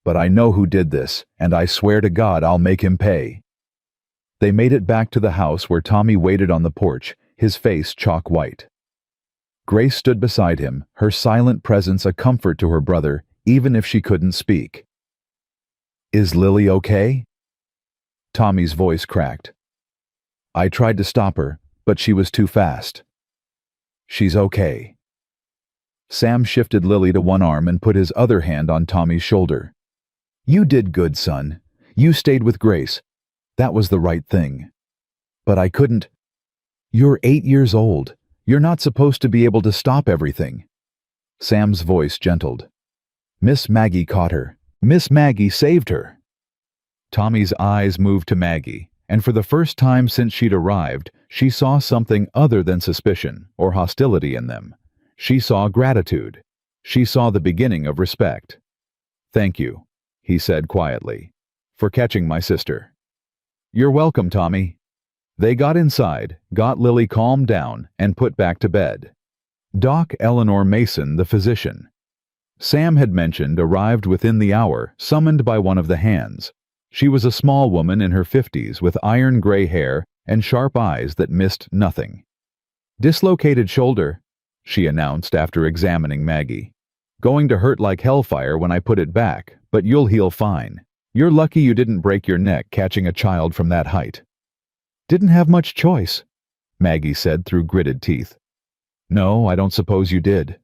"But I know who did this, and I swear to God I'll make him pay." They made it back to the house where Tommy waited on the porch, his face chalk white. Grace stood beside him, her silent presence a comfort to her brother, even if she couldn't speak. "Is Lily okay?" Tommy's voice cracked. "I tried to stop her, but she was too fast." "She's okay." Sam shifted Lily to one arm and put his other hand on Tommy's shoulder. "You did good, son. You stayed with Grace. That was the right thing. But I couldn't. You're 8 years old. You're not supposed to be able to stop everything." Sam's voice gentled. "Miss Maggie caught her. Miss Maggie saved her." Tommy's eyes moved to Maggie, and for the first time since she'd arrived, she saw something other than suspicion or hostility in them. She saw gratitude. She saw the beginning of respect. "Thank you," he said quietly, "for catching my sister." "You're welcome, Tommy." They got inside, got Lily calmed down, and put back to bed. Doc Eleanor Mason, the physician, Sam had mentioned, arrived within the hour, summoned by one of the hands. She was a small woman in her 50s with iron gray hair and sharp eyes that missed nothing. "Dislocated shoulder," she announced after examining Maggie. "Going to hurt like hellfire when I put it back, but you'll heal fine. You're lucky you didn't break your neck catching a child from that height." "Didn't have much choice," Maggie said through gritted teeth. "No, I don't suppose you did."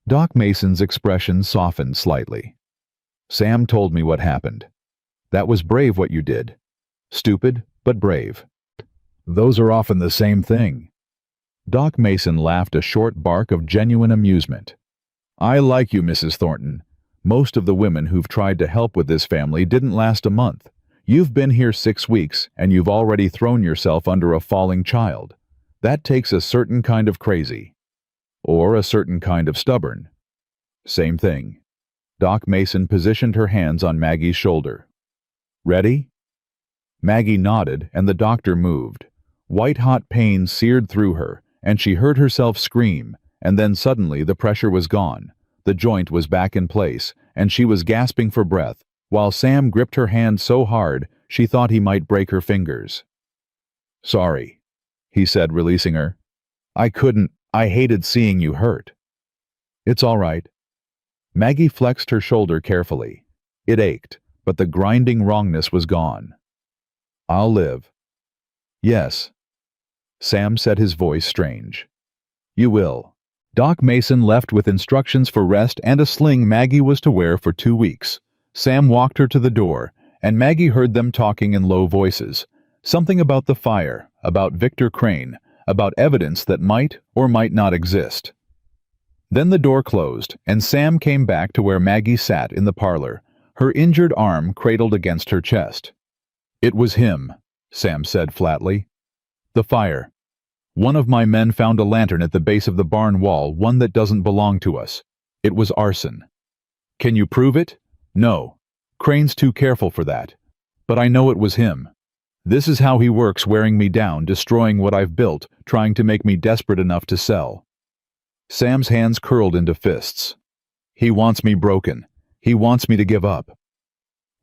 Doc Mason's expression softened slightly. "Sam told me what happened. That was brave what you did. Stupid, but brave. Those are often the same thing. Doc Mason laughed a short bark of genuine amusement. I like you, Mrs. Thornton. Most of the women who've tried to help with this family didn't last a month. You've been here 6 weeks, and you've already thrown yourself under a falling child. That takes a certain kind of crazy. Or a certain kind of stubborn. Same thing. Doc Mason positioned her hands on Maggie's shoulder. Ready? Maggie nodded, and the doctor moved. White-hot pain seared through her, and she heard herself scream, and then suddenly the pressure was gone. The joint was back in place, and she was gasping for breath, while Sam gripped her hand so hard she thought he might break her fingers. Sorry, he said, releasing her. I hated seeing you hurt. It's all right. Maggie flexed her shoulder carefully. It ached, but the grinding wrongness was gone. I'll live. Yes. Sam said, his voice strange. You will. Doc Mason left with instructions for rest and a sling Maggie was to wear for 2 weeks. Sam walked her to the door, and Maggie heard them talking in low voices. Something about the fire, about Victor Crane, about evidence that might or might not exist. Then the door closed, and Sam came back to where Maggie sat in the parlor, her injured arm cradled against her chest. It was him, Sam said flatly. The fire. One of my men found a lantern at the base of the barn wall, one that doesn't belong to us. It was arson. Can you prove it? No. Crane's too careful for that. But I know it was him. This is how he works, wearing me down, destroying what I've built, trying to make me desperate enough to sell. Sam's hands curled into fists. He wants me broken. He wants me to give up.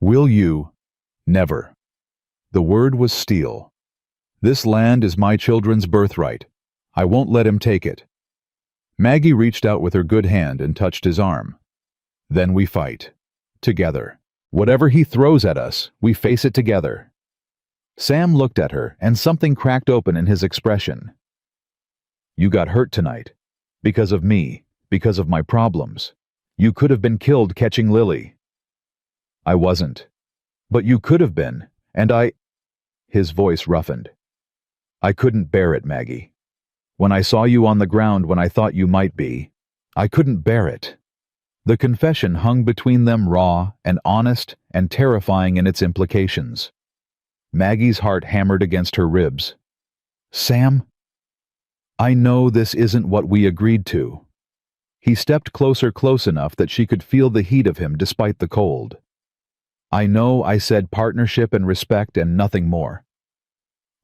Will you? Never. The word was steel. This land is my children's birthright. I won't let him take it. Maggie reached out with her good hand and touched his arm. Then we fight. Together. Whatever he throws at us, we face it together. Sam looked at her, and something cracked open in his expression. You got hurt tonight. Because of me. Because of my problems. You could have been killed catching Lily. I wasn't. But you could have been, and I... His voice roughened. I couldn't bear it, Maggie. When I saw you on the ground when I thought you might be, I couldn't bear it. The confession hung between them, raw and honest and terrifying in its implications. Maggie's heart hammered against her ribs. Sam? I know this isn't what we agreed to. He stepped closer, close enough that she could feel the heat of him despite the cold. I know I said partnership and respect and nothing more.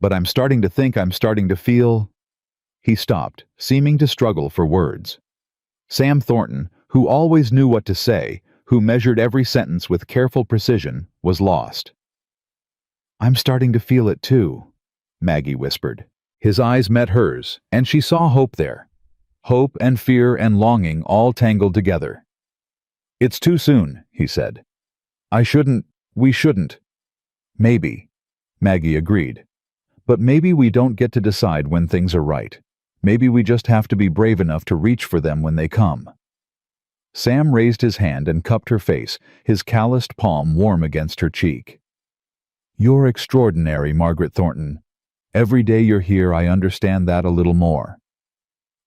But I'm starting to think, I'm starting to feel... He stopped, seeming to struggle for words. Sam Thornton, who always knew what to say, who measured every sentence with careful precision, was lost. I'm starting to feel it too, Maggie whispered. His eyes met hers, and she saw hope there. Hope and fear and longing all tangled together. It's too soon, he said. We shouldn't. Maybe, Maggie agreed. But maybe we don't get to decide when things are right. Maybe we just have to be brave enough to reach for them when they come. Sam raised his hand and cupped her face, his calloused palm warm against her cheek. You're extraordinary, Margaret Thornton. Every day you're here, I understand that a little more.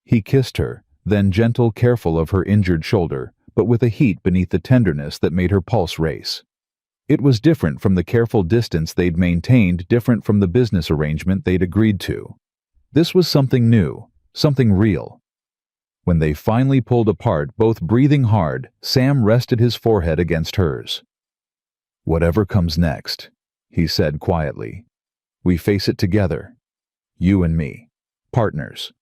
He kissed her, then gentle, careful of her injured shoulder, but with a heat beneath the tenderness that made her pulse race. It was different from the careful distance they'd maintained, different from the business arrangement they'd agreed to. This was something new, something real. When they finally pulled apart, both breathing hard, Sam rested his forehead against hers. Whatever comes next, he said quietly. We face it together. You and me. Partners.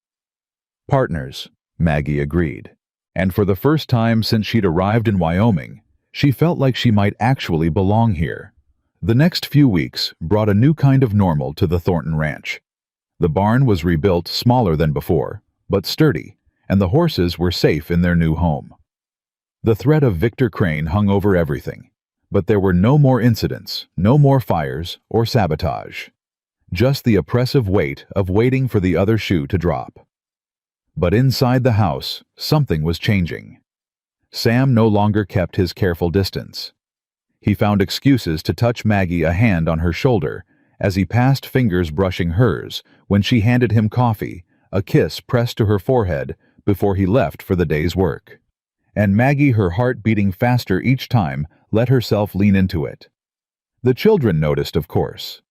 Partners, Maggie agreed. And for the first time since she'd arrived in Wyoming, she felt like she might actually belong here. The next few weeks brought a new kind of normal to the Thornton Ranch. The barn was rebuilt, smaller than before, but sturdy, and the horses were safe in their new home. The threat of Victor Crane hung over everything, but there were no more incidents, no more fires or sabotage. Just the oppressive weight of waiting for the other shoe to drop. But inside the house, something was changing. Sam no longer kept his careful distance. He found excuses to touch Maggie, a hand on her shoulder, as he passed, fingers brushing hers, when she handed him coffee, a kiss pressed to her forehead before he left for the day's work. And Maggie, her heart beating faster each time, let herself lean into it. The children noticed, of course.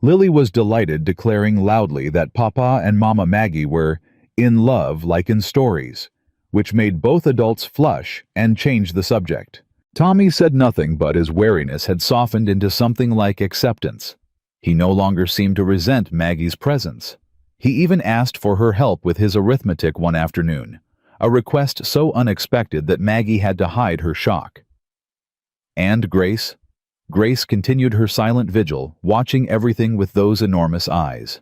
Lily was delighted, declaring loudly that Papa and Mama Maggie were in love like in stories, which made both adults flush and change the subject. Tommy said nothing, but his wariness had softened into something like acceptance. He no longer seemed to resent Maggie's presence. He even asked for her help with his arithmetic one afternoon, a request so unexpected that Maggie had to hide her shock. And Grace? Grace continued her silent vigil, watching everything with those enormous eyes.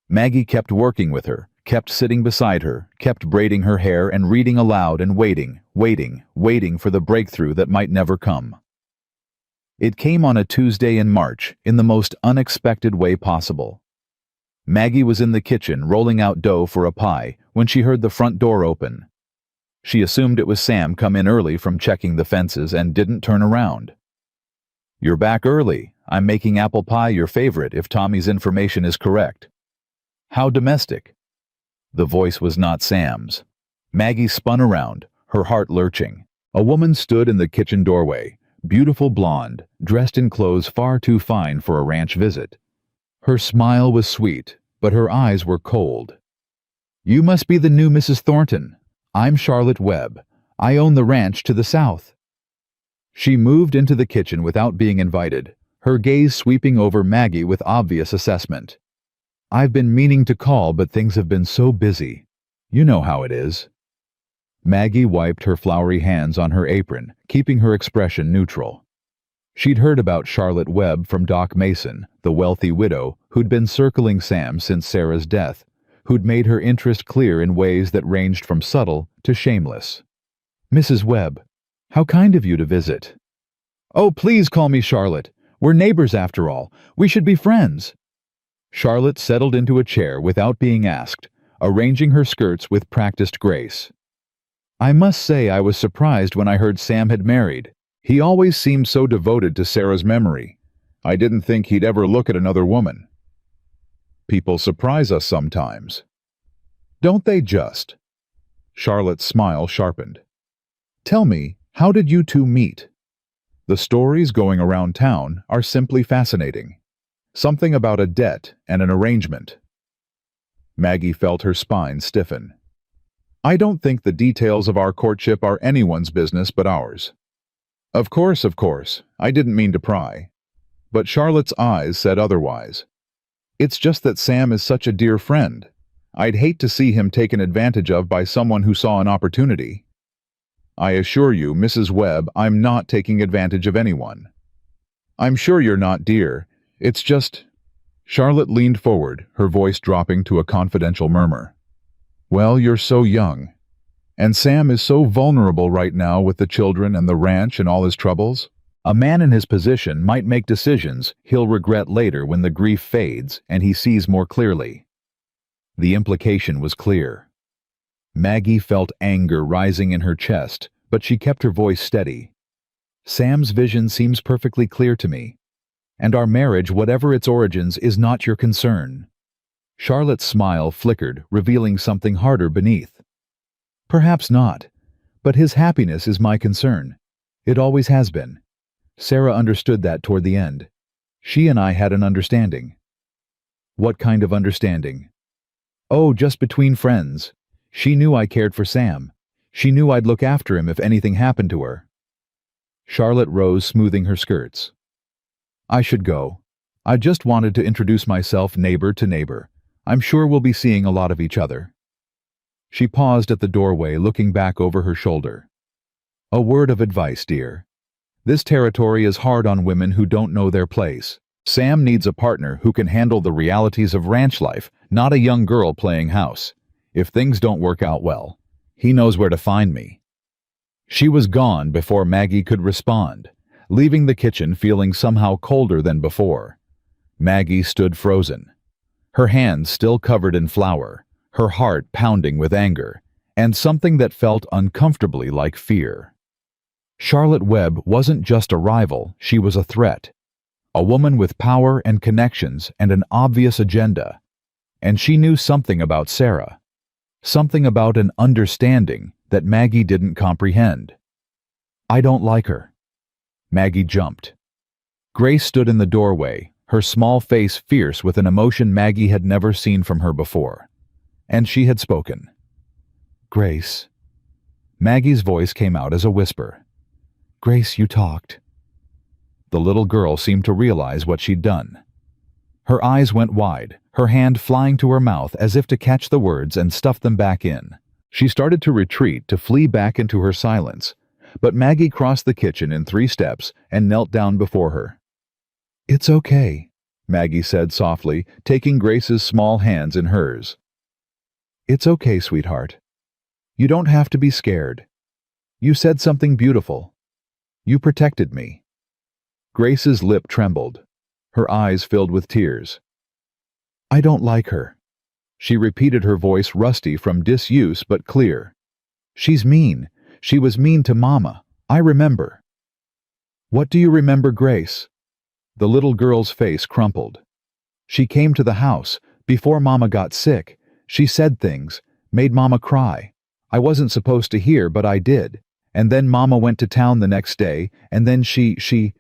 Maggie kept working with her, kept sitting beside her, kept braiding her hair and reading aloud and waiting for the breakthrough that might never come. It came on a Tuesday in March, in the most unexpected way possible. Maggie was in the kitchen rolling out dough for a pie when she heard the front door open. She assumed it was Sam come in early from checking the fences and didn't turn around. "You're back early. I'm making apple pie your favorite if Tommy's information is correct." How domestic. The voice was not Sam's. Maggie spun around, her heart lurching. A woman stood in the kitchen doorway, beautiful blonde, dressed in clothes far too fine for a ranch visit. Her smile was sweet, but her eyes were cold. "You must be the new Mrs. Thornton. I'm Charlotte Webb. I own the ranch to the south." She moved into the kitchen without being invited, her gaze sweeping over Maggie with obvious assessment. "I've been meaning to call, but things have been so busy. You know how it is." Maggie wiped her floury hands on her apron, keeping her expression neutral. She'd heard about Charlotte Webb from Doc Mason, the wealthy widow who'd been circling Sam since Sarah's death, who'd made her interest clear in ways that ranged from subtle to shameless. "Mrs. Webb, how kind of you to visit." "Oh, please call me Charlotte. We're neighbors after all. We should be friends." Charlotte settled into a chair without being asked, arranging her skirts with practiced grace. "I must say I was surprised when I heard Sam had married. He always seemed so devoted to Sarah's memory. I didn't think he'd ever look at another woman." "People surprise us sometimes." "Don't they just?" Charlotte's smile sharpened. "Tell me, how did you two meet?" "The stories going around town are simply fascinating. Something about a debt and an arrangement." Maggie felt her spine stiffen. "I don't think the details of our courtship are anyone's business but ours." Of course, I didn't mean to pry." But Charlotte's eyes said otherwise. "It's just that Sam is such a dear friend. I'd hate to see him taken advantage of by someone who saw an opportunity." "I assure you, Mrs. Webb, I'm not taking advantage of anyone." "I'm sure you're not, dear. It's just—" Charlotte leaned forward, her voice dropping to a confidential murmur. "Well, you're so young. And Sam is so vulnerable right now with the children and the ranch and all his troubles. A man in his position might make decisions he'll regret later when the grief fades and he sees more clearly." The implication was clear. Maggie felt anger rising in her chest, but she kept her voice steady. "Sam's vision seems perfectly clear to me. And our marriage, whatever its origins, is not your concern." Charlotte's smile flickered, revealing something harder beneath. "Perhaps not, but his happiness is my concern. It always has been. Sarah understood that toward the end. She and I had an understanding." "What kind of understanding?" "Oh, just between friends. She knew I cared for Sam. She knew I'd look after him if anything happened to her." Charlotte rose, smoothing her skirts. "I should go. I just wanted to introduce myself neighbor to neighbor. I'm sure we'll be seeing a lot of each other." She paused at the doorway, looking back over her shoulder. "A word of advice, dear. This territory is hard on women who don't know their place. Sam needs a partner who can handle the realities of ranch life, not a young girl playing house. If things don't work out well, he knows where to find me." She was gone before Maggie could respond, leaving the kitchen feeling somehow colder than before. Maggie stood frozen, her hands still covered in flour, her heart pounding with anger, and something that felt uncomfortably like fear. Charlotte Webb wasn't just a rival, she was a threat. A woman with power and connections and an obvious agenda. And she knew something about Sarah. Something about an understanding that Maggie didn't comprehend. "I don't like her." Maggie jumped. Grace stood in the doorway, her small face fierce with an emotion Maggie had never seen from her before. And she had spoken. "Grace." Maggie's voice came out as a whisper. "Grace, you talked." The little girl seemed to realize what she'd done. Her eyes went wide, her hand flying to her mouth as if to catch the words and stuff them back in. She started to retreat, to flee back into her silence, but Maggie crossed the kitchen in 3 steps and knelt down before her. "It's okay," Maggie said softly, taking Grace's small hands in hers. "It's okay, sweetheart. You don't have to be scared. You said something beautiful. You protected me." Grace's lip trembled. Her eyes filled with tears. "I don't like her." She repeated, her voice rusty from disuse but clear. "She's mean. She was mean to Mama. I remember." "What do you remember, Grace?" The little girl's face crumpled. "She came to the house. Before Mama got sick. She said things. Made Mama cry. I wasn't supposed to hear, but I did. And then Mama went to town the next day, and then she...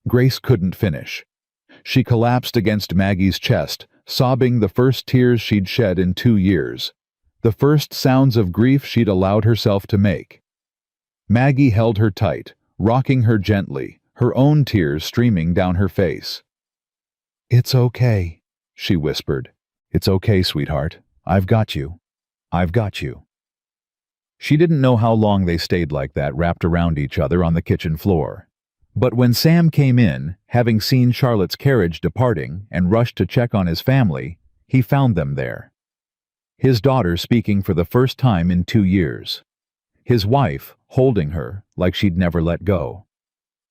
Grace couldn't finish. She collapsed against Maggie's chest, sobbing the first tears she'd shed in 2 years. The first sounds of grief she'd allowed herself to make. Maggie held her tight, rocking her gently, her own tears streaming down her face. "It's okay," she whispered. "It's okay, sweetheart. I've got you. I've got you." She didn't know how long they stayed like that, wrapped around each other on the kitchen floor. But when Sam came in, having seen Charlotte's carriage departing, and rushed to check on his family, he found them there. His daughter speaking for the first time in 2 years. His wife holding her like she'd never let go.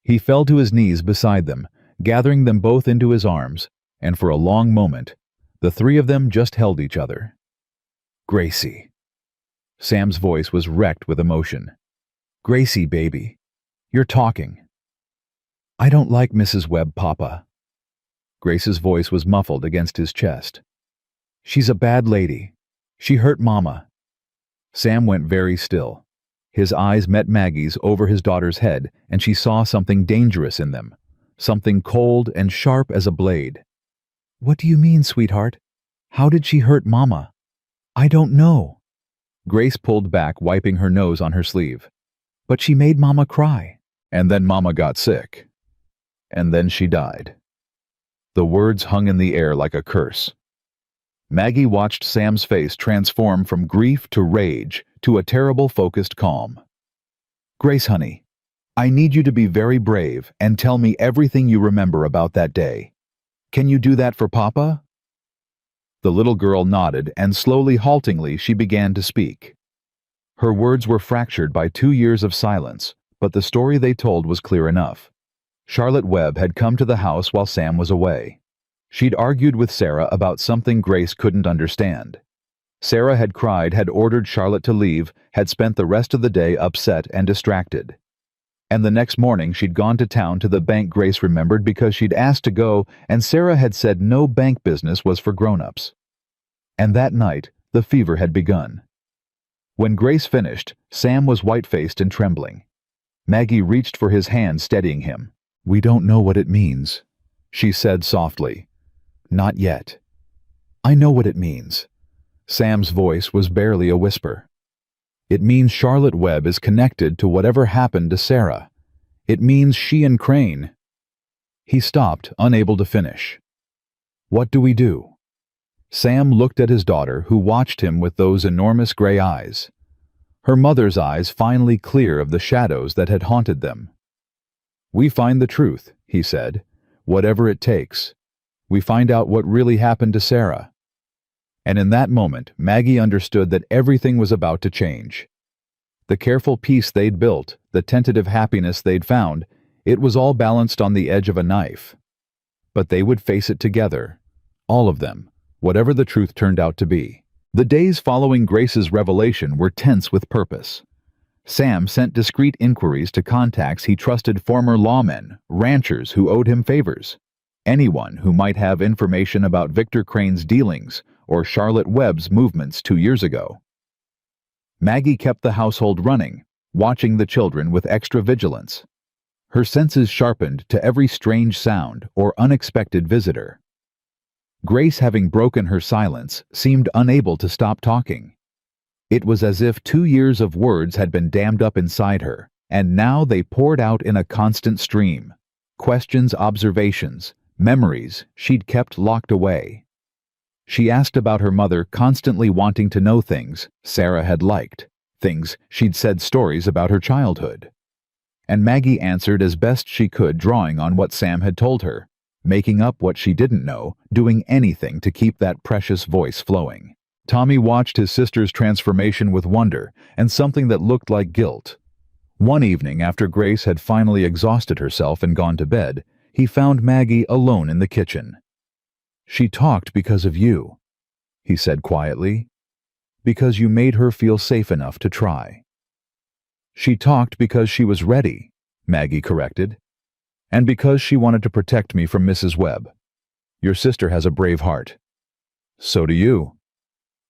He fell to his knees beside them, gathering them both into his arms, and for a long moment, the 3 of them just held each other. "Gracie." Sam's voice was wrecked with emotion. "Gracie, baby. You're talking." "I don't like Mrs. Webb, Papa." Grace's voice was muffled against his chest. "She's a bad lady. She hurt Mama." Sam went very still. His eyes met Maggie's over his daughter's head, and she saw something dangerous in them, something cold and sharp as a blade. "What do you mean, sweetheart? How did she hurt Mama?" "I don't know." Grace pulled back, wiping her nose on her sleeve. "But she made Mama cry. And then Mama got sick. And then she died." The words hung in the air like a curse. Maggie watched Sam's face transform from grief to rage to a terrible focused calm. "Grace, honey, I need you to be very brave and tell me everything you remember about that day. Can you do that for Papa?" The little girl nodded, and slowly, haltingly, she began to speak. Her words were fractured by 2 years of silence, but the story they told was clear enough. Charlotte Webb had come to the house while Sam was away. She'd argued with Sarah about something Grace couldn't understand. Sarah had cried, had ordered Charlotte to leave, had spent the rest of the day upset and distracted. And the next morning she'd gone to town to the bank Grace remembered because she'd asked to go, and Sarah had said no bank business was for grown-ups. And that night, the fever had begun. When Grace finished, Sam was white-faced and trembling. Maggie reached for his hand, steadying him. "We don't know what it means," she said softly. "Not yet." "I know what it means." Sam's voice was barely a whisper. "It means Charlotte Webb is connected to whatever happened to Sarah. It means she and Crane—" He stopped, unable to finish. "What do we do?" Sam looked at his daughter, who watched him with those enormous gray eyes. Her mother's eyes finally clear of the shadows that had haunted them. "We find the truth," he said, "whatever it takes. We find out what really happened to Sarah." And in that moment, Maggie understood that everything was about to change. The careful peace they'd built, the tentative happiness they'd found, it was all balanced on the edge of a knife. But they would face it together, all of them, whatever the truth turned out to be. The days following Grace's revelation were tense with purpose. Sam sent discreet inquiries to contacts he trusted, former lawmen, ranchers who owed him favors, anyone who might have information about Victor Crane's dealings or Charlotte Webb's movements 2 years ago. Maggie kept the household running, watching the children with extra vigilance. Her senses sharpened to every strange sound or unexpected visitor. Grace, having broken her silence, seemed unable to stop talking. It was as if 2 years of words had been dammed up inside her, and now they poured out in a constant stream. Questions, observations, memories she'd kept locked away. She asked about her mother, constantly wanting to know things Sarah had liked, things she'd said, stories about her childhood. And Maggie answered as best she could, drawing on what Sam had told her, making up what she didn't know, doing anything to keep that precious voice flowing. Tommy watched his sister's transformation with wonder and something that looked like guilt. One evening, after Grace had finally exhausted herself and gone to bed, he found Maggie alone in the kitchen. "She talked because of you," he said quietly. "Because you made her feel safe enough to try." "She talked because she was ready," Maggie corrected. "And because she wanted to protect me from Mrs. Webb. Your sister has a brave heart." "So do you."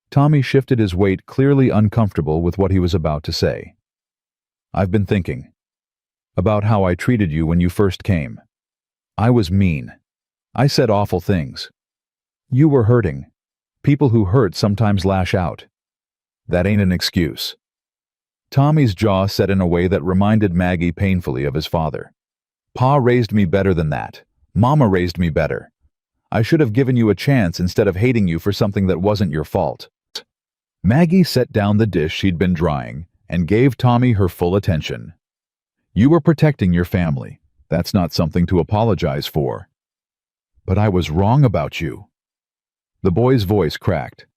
Tommy shifted his weight, clearly uncomfortable with what he was about to say. "I've been thinking about how I treated you when you first came. I was mean. I said awful things. You were hurting. People who hurt sometimes lash out. That ain't an excuse." Tommy's jaw set in a way that reminded Maggie painfully of his father. "Pa raised me better than that. Mama raised me better. I should have given you a chance instead of hating you for something that wasn't your fault." Maggie set down the dish she'd been drying and gave Tommy her full attention. "You were protecting your family. That's not something to apologize for." "But I was wrong about you." The boy's voice cracked.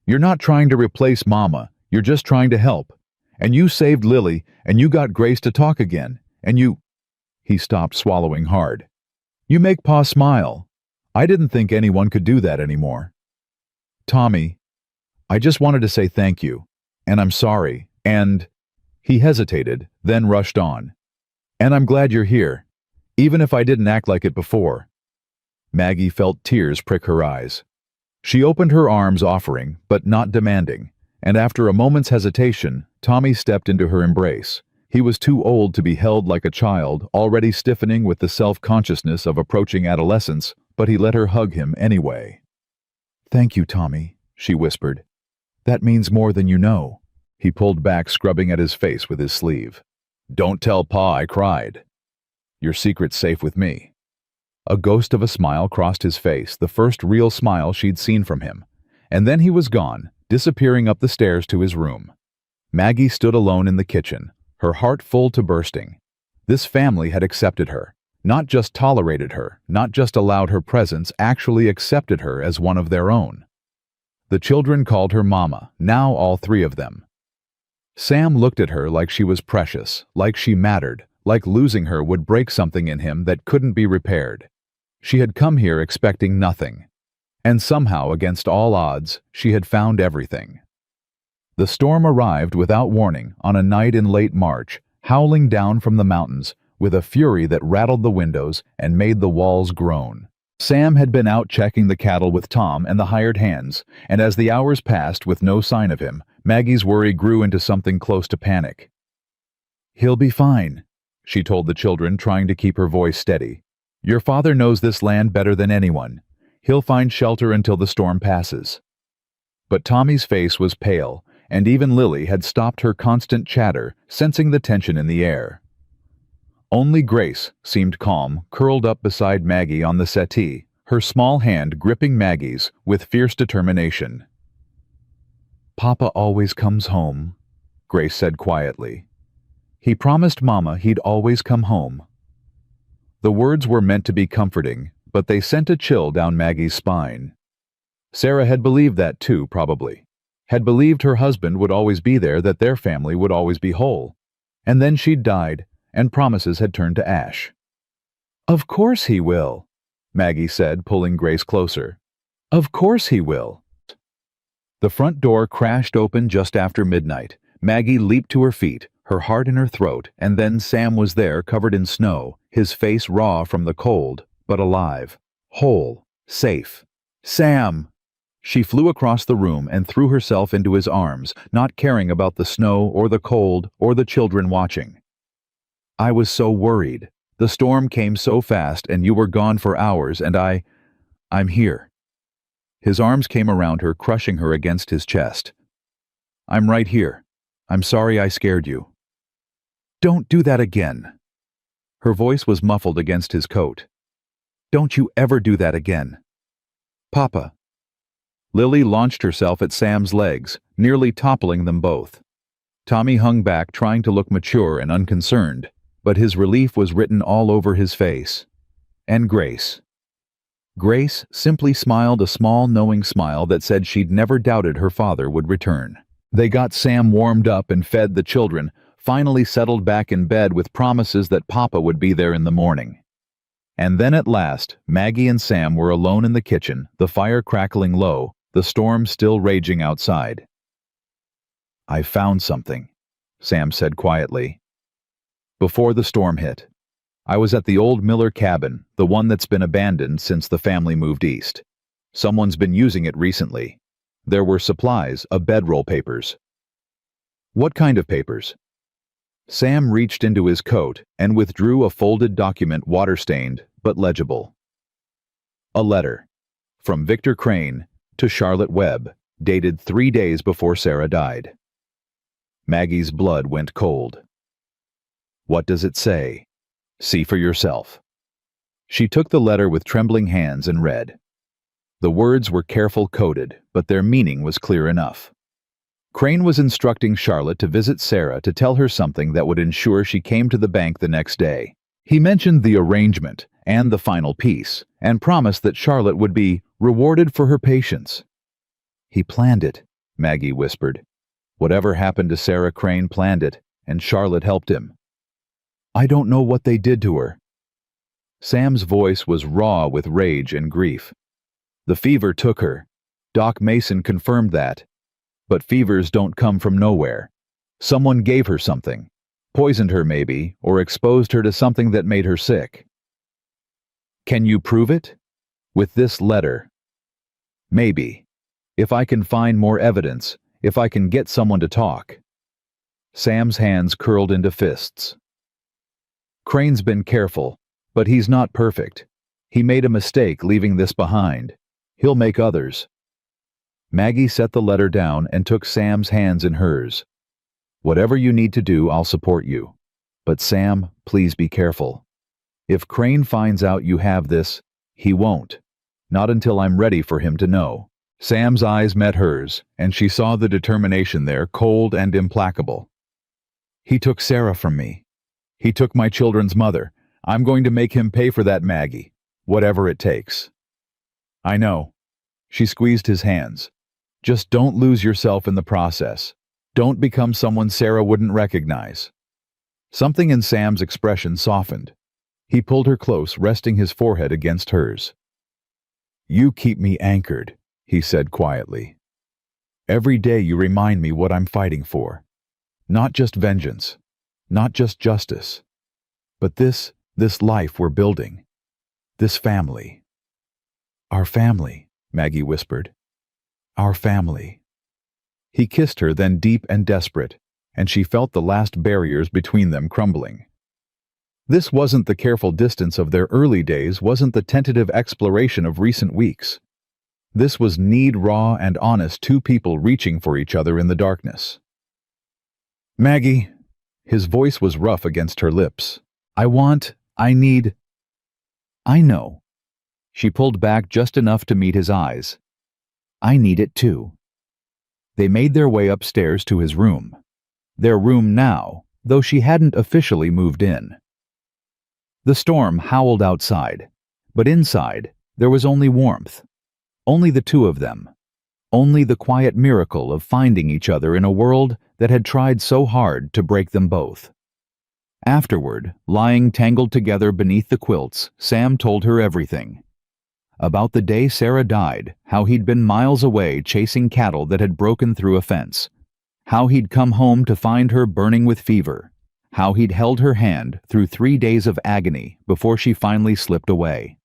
"You're not trying to replace Mama. You're just trying to help. And you saved Lily, and you got Grace to talk again, and you—" He stopped, swallowing hard. "You make Pa smile. I didn't think anyone could do that anymore. Tommy, I just wanted to say thank you, and I'm sorry, and—" He hesitated, then rushed on. "And I'm glad you're here, even if I didn't act like it before." Maggie felt tears prick her eyes. She opened her arms, offering, but not demanding, and after a moment's hesitation, Tommy stepped into her embrace. He was too old to be held like a child, already stiffening with the self-consciousness of approaching adolescence, but he let her hug him anyway. "Thank you, Tommy," she whispered. "That means more than you know." He pulled back, scrubbing at his face with his sleeve. "Don't tell Pa I cried. Your secret's safe with me." A ghost of a smile crossed his face, the first real smile she'd seen from him, and then he was gone, disappearing up the stairs to his room. Maggie stood alone in the kitchen, her heart full to bursting. This family had accepted her, not just tolerated her, not just allowed her presence, actually accepted her as one of their own. The children called her Mama, now all three of them. Sam looked at her like she was precious, like she mattered, like losing her would break something in him that couldn't be repaired. She had come here expecting nothing, and somehow, against all odds, she had found everything. The storm arrived without warning on a night in late March, howling down from the mountains with a fury that rattled the windows and made the walls groan. Sam had been out checking the cattle with Tom and the hired hands, and as the hours passed with no sign of him, Maggie's worry grew into something close to panic. "He'll be fine," she told the children, trying to keep her voice steady. "Your father knows this land better than anyone. He'll find shelter until the storm passes." But Tommy's face was pale, and even Lily had stopped her constant chatter, sensing the tension in the air. Only Grace seemed calm, curled up beside Maggie on the settee, her small hand gripping Maggie's with fierce determination. "Papa always comes home," Grace said quietly. "He promised Mama he'd always come home." The words were meant to be comforting, but they sent a chill down Maggie's spine. Sarah had believed that too, probably. Had believed her husband would always be there, that their family would always be whole. And then she'd died, and promises had turned to ash. "Of course he will," Maggie said, pulling Grace closer. "Of course he will." The front door crashed open just after midnight. Maggie leaped to her feet, her heart in her throat, and then Sam was there, covered in snow, his face raw from the cold, but alive, whole, safe. "Sam!" She flew across the room and threw herself into his arms, not caring about the snow or the cold or the children watching. I was so worried. The storm came so fast and you were gone for hours and I'm here. His arms came around her, crushing her against his chest. I'm right here. I'm sorry I scared you. Don't do that again. Her voice was muffled against his coat. Don't you ever do that again. Papa. Lily launched herself at Sam's legs, nearly toppling them both. Tommy hung back, trying to look mature and unconcerned, but his relief was written all over his face. And Grace. Grace simply smiled a small, knowing smile that said she'd never doubted her father would return. They got Sam warmed up and fed the children, finally settled back in bed with promises that Papa would be there in the morning. And then at last, Maggie and Sam were alone in the kitchen, the fire crackling low, the storm still raging outside. I found something, Sam said quietly. Before the storm hit, I was at the old Miller cabin, the one that's been abandoned since the family moved east. Someone's been using it recently. There were supplies of bedroll papers. What kind of papers? Sam reached into his coat and withdrew a folded document, water-stained but legible. A letter from Victor Crane to Charlotte Webb, dated 3 days before Sarah died. Maggie's blood went cold. What does it say? See for yourself. She took the letter with trembling hands and read. The words were careful coded, but their meaning was clear enough. Crane was instructing Charlotte to visit Sarah to tell her something that would ensure she came to the bank the next day. He mentioned the arrangement and the final piece, and promised that Charlotte would be rewarded for her patience. He planned it, Maggie whispered. Whatever happened to Sarah, Crane planned it, and Charlotte helped him. I don't know what they did to her. Sam's voice was raw with rage and grief. The fever took her. Doc Mason confirmed that. But fevers don't come from nowhere. Someone gave her something. Poisoned her maybe, or exposed her to something that made her sick. Can you prove it? With this letter? Maybe. If I can find more evidence, if I can get someone to talk. Sam's hands curled into fists. Crane's been careful, but he's not perfect. He made a mistake leaving this behind. He'll make others. Maggie set the letter down and took Sam's hands in hers. Whatever you need to do, I'll support you. But Sam, please be careful. If Crane finds out you have this, he won't. Not until I'm ready for him to know. Sam's eyes met hers, and she saw the determination there, cold and implacable. He took Sarah from me. He took my children's mother. I'm going to make him pay for that, Maggie. Whatever it takes. I know. She squeezed his hands. Just don't lose yourself in the process. Don't become someone Sarah wouldn't recognize. Something in Sam's expression softened. He pulled her close, resting his forehead against hers. You keep me anchored, he said quietly. Every day you remind me what I'm fighting for. Not just vengeance, not just justice, but this life we're building. This family. Our family, Maggie whispered. Our family. He kissed her, then deep and desperate, and she felt the last barriers between them crumbling. This wasn't the careful distance of their early days, wasn't the tentative exploration of recent weeks. This was need raw and honest, two people reaching for each other in the darkness. Maggie, his voice was rough against her lips. I need. I know. She pulled back just enough to meet his eyes. I need it too. They made their way upstairs to his room. Their room now, though she hadn't officially moved in. The storm howled outside, but inside there was only warmth. Only the two of them. Only the quiet miracle of finding each other in a world that had tried so hard to break them both. Afterward, lying tangled together beneath the quilts, Sam told her everything. About the day Sarah died, how he'd been miles away chasing cattle that had broken through a fence, how he'd come home to find her burning with fever, how he'd held her hand through 3 days of agony before she finally slipped away.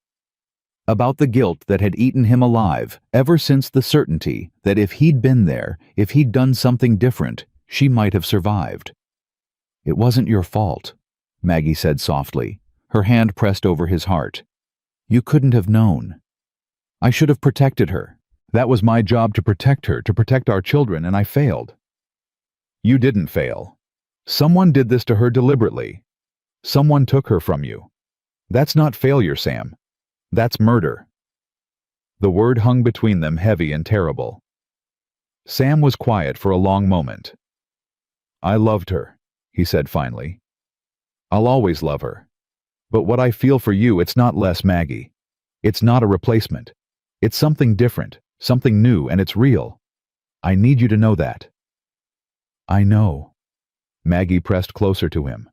about the guilt that had eaten him alive ever since the certainty that if he'd been there, if he'd done something different, she might have survived. "It wasn't your fault," Maggie said softly, her hand pressed over his heart. "You couldn't have known. I should have protected her. That was my job, to protect her, to protect our children, and I failed." "You didn't fail. Someone did this to her deliberately. Someone took her from you. That's not failure, Sam. That's murder." The word hung between them heavy and terrible. Sam was quiet for a long moment. "I loved her," he said finally. "I'll always love her. But what I feel for you, it's not less, Maggie. It's not a replacement. It's something different, something new, and it's real. I need you to know that." "I know." Maggie pressed closer to him.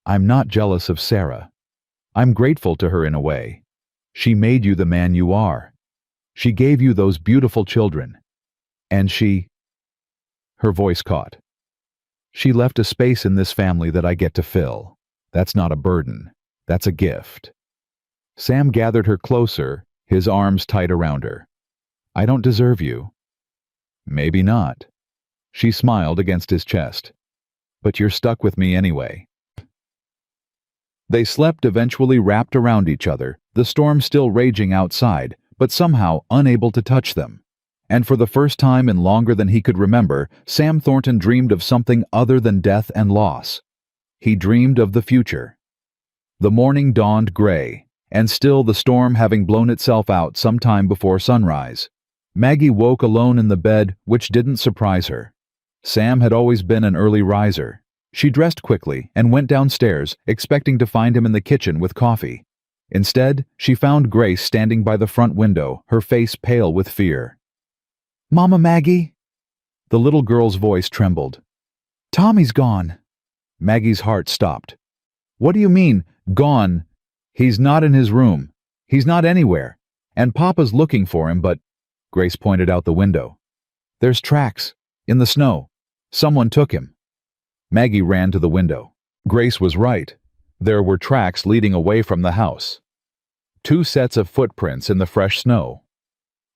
"I'm not jealous of Sarah. I'm grateful to her in a way. She made you the man you are. She gave you those beautiful children. And her voice caught. "She left a space in this family that I get to fill. That's not a burden. That's a gift." Sam gathered her closer, his arms tight around her. "I don't deserve you." "Maybe not." She smiled against his chest. "But you're stuck with me anyway." They slept, eventually wrapped around each other, the storm still raging outside, but somehow unable to touch them. And for the first time in longer than he could remember, Sam Thornton dreamed of something other than death and loss. He dreamed of the future. The morning dawned gray, and still the storm having blown itself out some time before sunrise. Maggie woke alone in the bed, which didn't surprise her. Sam had always been an early riser. She dressed quickly and went downstairs, expecting to find him in the kitchen with coffee. Instead, she found Grace standing by the front window, her face pale with fear. "Mama, Maggie?" The little girl's voice trembled. "Tommy's gone." Maggie's heart stopped. "What do you mean, gone?" "He's not in his room. He's not anywhere. And Papa's looking for him, but—" Grace pointed out the window. "There's tracks. In the snow. Someone took him." Maggie ran to the window. Grace was right. There were tracks leading away from the house. 2 sets of footprints in the fresh snow.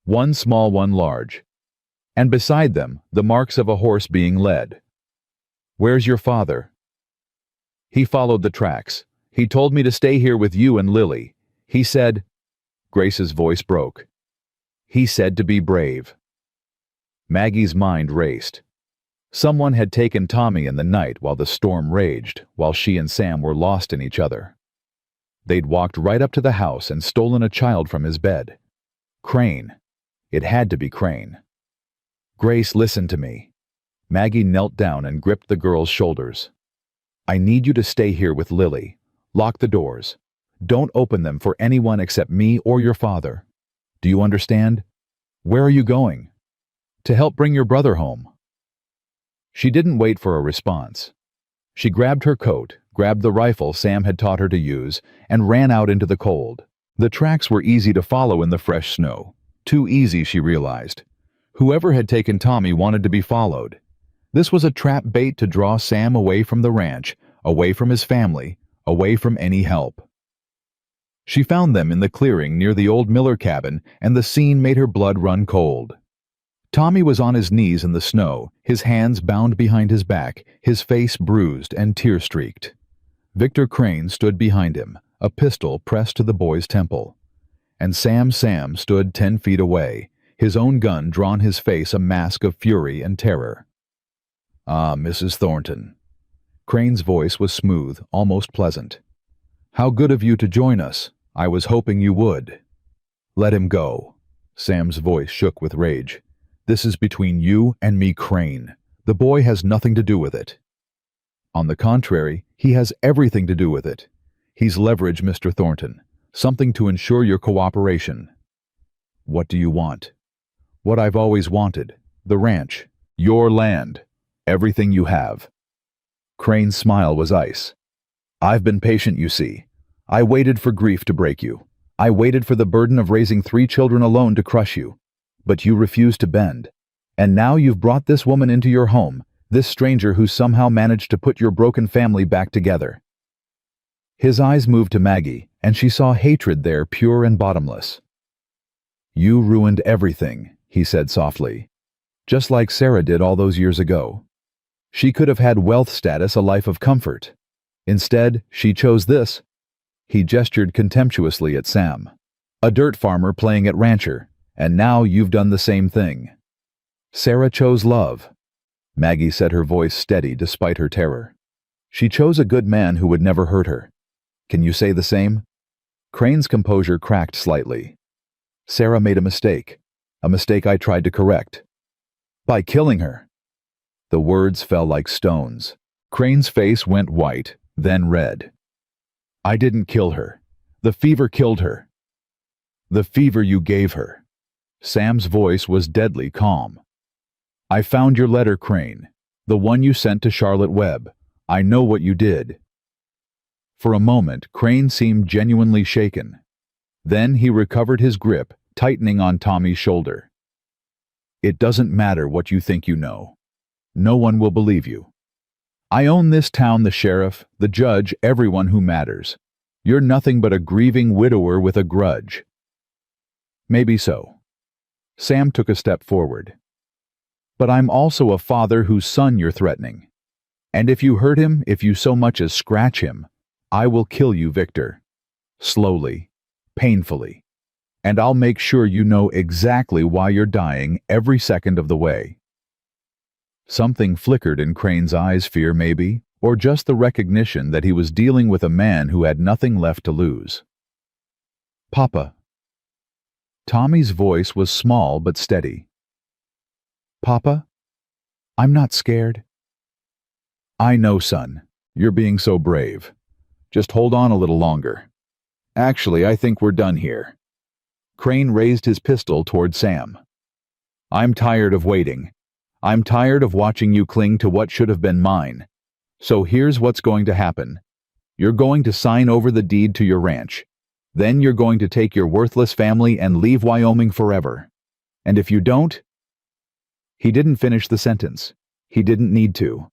One small, one large. And beside them, the marks of a horse being led. "Where's your father?" "He followed the tracks. He told me to stay here with you and Lily. He said—" Grace's voice broke. "He said to be brave." Maggie's mind raced. Someone had taken Tommy in the night while the storm raged, while she and Sam were lost in each other. They'd walked right up to the house and stolen a child from his bed. Crane. It had to be Crane. "Grace, listen to me." Maggie knelt down and gripped the girl's shoulders. "I need you to stay here with Lily. Lock the doors. Don't open them for anyone except me or your father. Do you understand? Where are you going?" "To help bring your brother home." She didn't wait for a response. She grabbed her coat, grabbed the rifle Sam had taught her to use, and ran out into the cold. The tracks were easy to follow in the fresh snow. Too easy, she realized. Whoever had taken Tommy wanted to be followed. This was a trap bait to draw Sam away from the ranch, away from his family, away from any help. She found them in the clearing near the old Miller cabin, and the scene made her blood run cold. Tommy was on his knees in the snow, his hands bound behind his back, his face bruised and tear-streaked. Victor Crane stood behind him, a pistol pressed to the boy's temple. And Sam stood 10 feet away, his own gun drawn, his face a mask of fury and terror. "Ah, Mrs. Thornton." Crane's voice was smooth, almost pleasant. "How good of you to join us. I was hoping you would." "Let him go." Sam's voice shook with rage. "This is between you and me, Crane. The boy has nothing to do with it." "On the contrary, he has everything to do with it. He's leverage, Mr. Thornton. Something to ensure your cooperation." "What do you want?" "What I've always wanted. The ranch. Your land. Everything you have." Crane's smile was ice. "I've been patient, you see. I waited for grief to break you. I waited for the burden of raising 3 children alone to crush you. But you refused to bend. And now you've brought this woman into your home, this stranger who somehow managed to put your broken family back together." His eyes moved to Maggie, and she saw hatred there, pure and bottomless. "You ruined everything," he said softly, "just like Sarah did all those years ago. She could have had wealth status, a life of comfort. Instead, she chose this." He gestured contemptuously at Sam. "A dirt farmer playing at rancher, and now you've done the same thing." "Sarah chose love." Maggie said, her voice steady despite her terror. "She chose a good man who would never hurt her. Can you say the same?" Crane's composure cracked slightly. "Sarah made a mistake I tried to correct. By killing her." The words fell like stones. Crane's face went white, then red. "I didn't kill her. The fever killed her." "The fever you gave her." Sam's voice was deadly calm. "I found your letter, Crane. The one you sent to Charlotte Webb. I know what you did." For a moment, Crane seemed genuinely shaken. Then he recovered his grip, tightening on Tommy's shoulder. "It doesn't matter what you think you know. No one will believe you. I own this town, the sheriff, the judge, everyone who matters. You're nothing but a grieving widower with a grudge." "Maybe so." Sam took a step forward. "But I'm also a father whose son you're threatening. And if you hurt him, if you so much as scratch him, I will kill you, Victor. Slowly, painfully. And I'll make sure you know exactly why you're dying every second of the way." Something flickered in Crane's eyes, fear maybe, or just the recognition that he was dealing with a man who had nothing left to lose. "Papa." Tommy's voice was small but steady. "Papa, I'm not scared." "I know, son. You're being so brave. Just hold on a little longer. Actually, I think we're done here." Crane raised his pistol toward Sam. "I'm tired of waiting. I'm tired of watching you cling to what should have been mine. So here's what's going to happen. You're going to sign over the deed to your ranch. Then you're going to take your worthless family and leave Wyoming forever. And if you don't—" He didn't finish the sentence. He didn't need to.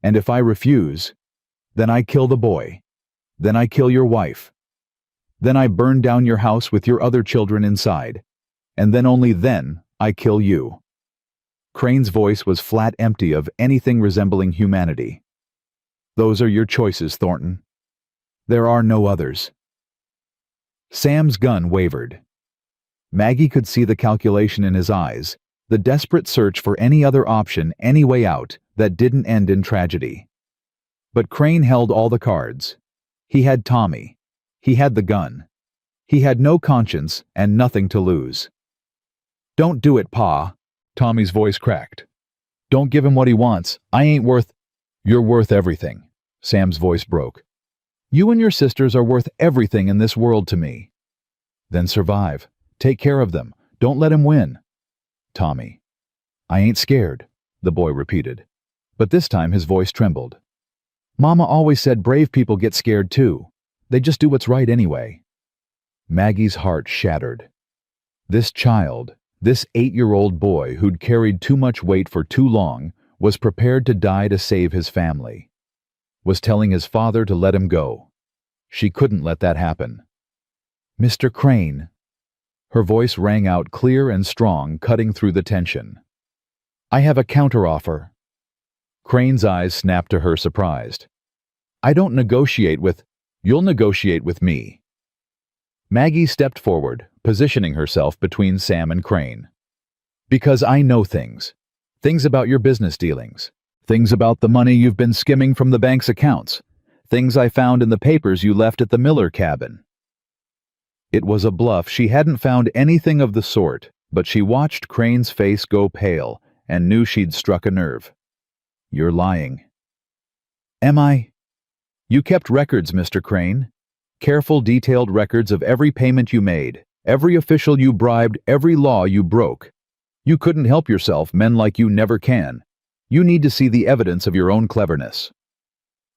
"And if I refuse, then I kill the boy. Then I kill your wife. Then I burn down your house with your other children inside. And then only then I kill you." Crane's voice was flat empty of anything resembling humanity. "Those are your choices, Thornton. There are no others." Sam's gun wavered. Maggie could see the calculation in his eyes, the desperate search for any other option, any way out, that didn't end in tragedy. But Crane held all the cards. He had Tommy. He had the gun. He had no conscience and nothing to lose. "Don't do it, Pa." Tommy's voice cracked. "Don't give him what he wants. I ain't worth—" "You're worth everything." Sam's voice broke. "You and your sisters are worth everything in this world to me." "Then survive. Take care of them. Don't let him win." "Tommy." "I ain't scared," the boy repeated. But this time his voice trembled. "Mama always said brave people get scared too. They just do what's right anyway." Maggie's heart shattered. This child, this 8-year-old boy who'd carried too much weight for too long, was prepared to die to save his family. Was telling his father to let him go. She couldn't let that happen. "Mr. Crane." Her voice rang out clear and strong, cutting through the tension. "I have a counteroffer." Crane's eyes snapped to her, surprised. "I don't negotiate with—" "You'll negotiate with me." Maggie stepped forward, positioning herself between Sam and Crane. "Because I know things. Things about your business dealings. Things about the money you've been skimming from the bank's accounts. Things I found in the papers you left at the Miller cabin." It was a bluff. She hadn't found anything of the sort, but she watched Crane's face go pale and knew she'd struck a nerve. "You're lying." "Am I?" "You kept records, Mr. Crane. Careful, detailed records of every payment you made, every official you bribed, every law you broke. You couldn't help yourself, men like you never can. You need to see the evidence of your own cleverness."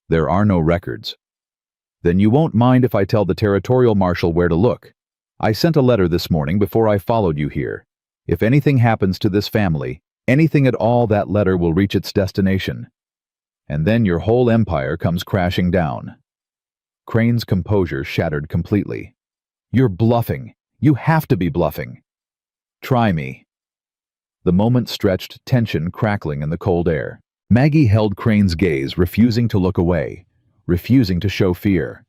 "There are no records." "Then you won't mind if I tell the territorial marshal where to look. I sent a letter this morning before I followed you here. If anything happens to this family, anything at all, that letter will reach its destination. And then your whole empire comes crashing down." Crane's composure shattered completely. "You're bluffing. You have to be bluffing." "Try me." The moment stretched, tension crackling in the cold air. Maggie held Crane's gaze, refusing to look away, refusing to show fear.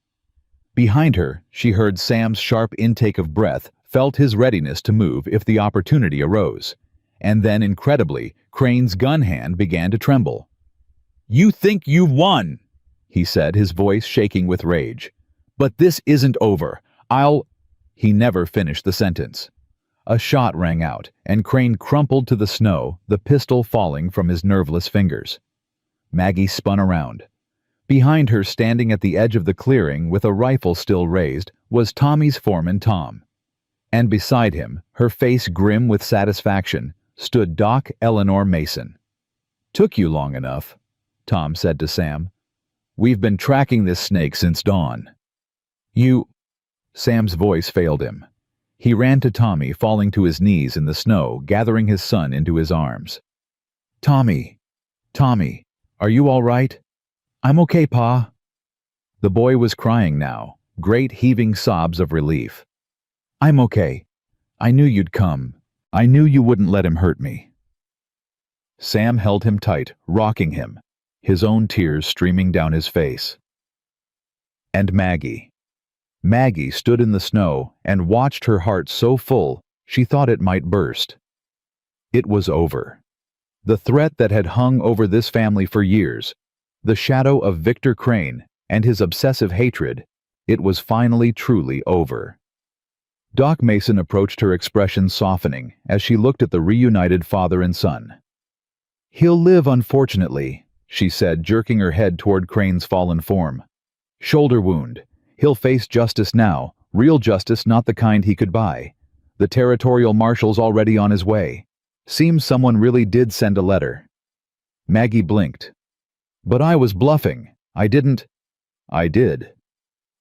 Behind her, she heard Sam's sharp intake of breath, felt his readiness to move if the opportunity arose. And then, incredibly, Crane's gun hand began to tremble. "You think you've won," he said, his voice shaking with rage. "But this isn't over. He never finished the sentence. A shot rang out, and Crane crumpled to the snow, the pistol falling from his nerveless fingers. Maggie spun around. Behind her, standing at the edge of the clearing with a rifle still raised, was Tommy's foreman, Tom. And beside him, her face grim with satisfaction, stood Doc Eleanor Mason. "Took you long enough," Tom said to Sam. "We've been tracking this snake since dawn." Sam's voice failed him. He ran to Tommy, falling to his knees in the snow, gathering his son into his arms. Tommy, are you all right?" "I'm okay, Pa." The boy was crying now, great heaving sobs of relief. "I'm okay. I knew you'd come. I knew you wouldn't let him hurt me." Sam held him tight, rocking him, his own tears streaming down his face. And Maggie. Maggie stood in the snow and watched, her heart so full she thought it might burst. It was over. The threat that had hung over this family for years, the shadow of Victor Crane and his obsessive hatred, it was finally truly over. Doc Mason approached her, expression softening as she looked at the reunited father and son. "He'll live, unfortunately," she said, jerking her head toward Crane's fallen form. "Shoulder wound. He'll face justice now, real justice, not the kind he could buy. The territorial marshal's already on his way. Seems someone really did send a letter." Maggie blinked. "But I was bluffing. I didn't." "I did."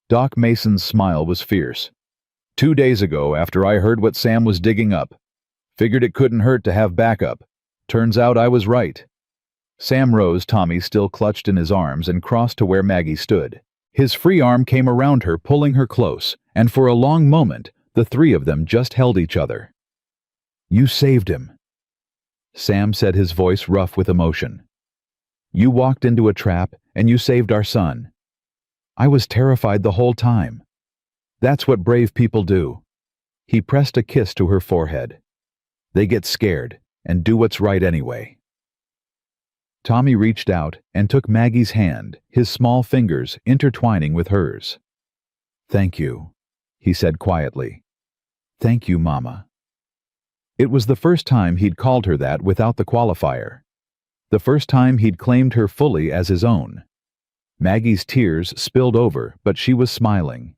Doc Mason's smile was fierce. 2 days ago, after I heard what Sam was digging up. Figured it couldn't hurt to have backup. Turns out I was right." Sam rose, Tommy still clutched in his arms, and crossed to where Maggie stood. His free arm came around her, pulling her close, and for a long moment, the three of them just held each other. "You saved him," Sam said, his voice rough with emotion. "You walked into a trap, and you saved our son. I was terrified the whole time. That's what brave people do." He pressed a kiss to her forehead. "They get scared, and do what's right anyway." Tommy reached out and took Maggie's hand, his small fingers intertwining with hers. "Thank you," he said quietly. "Thank you, Mama." It was the first time he'd called her that without the qualifier. The first time he'd claimed her fully as his own. Maggie's tears spilled over, but she was smiling.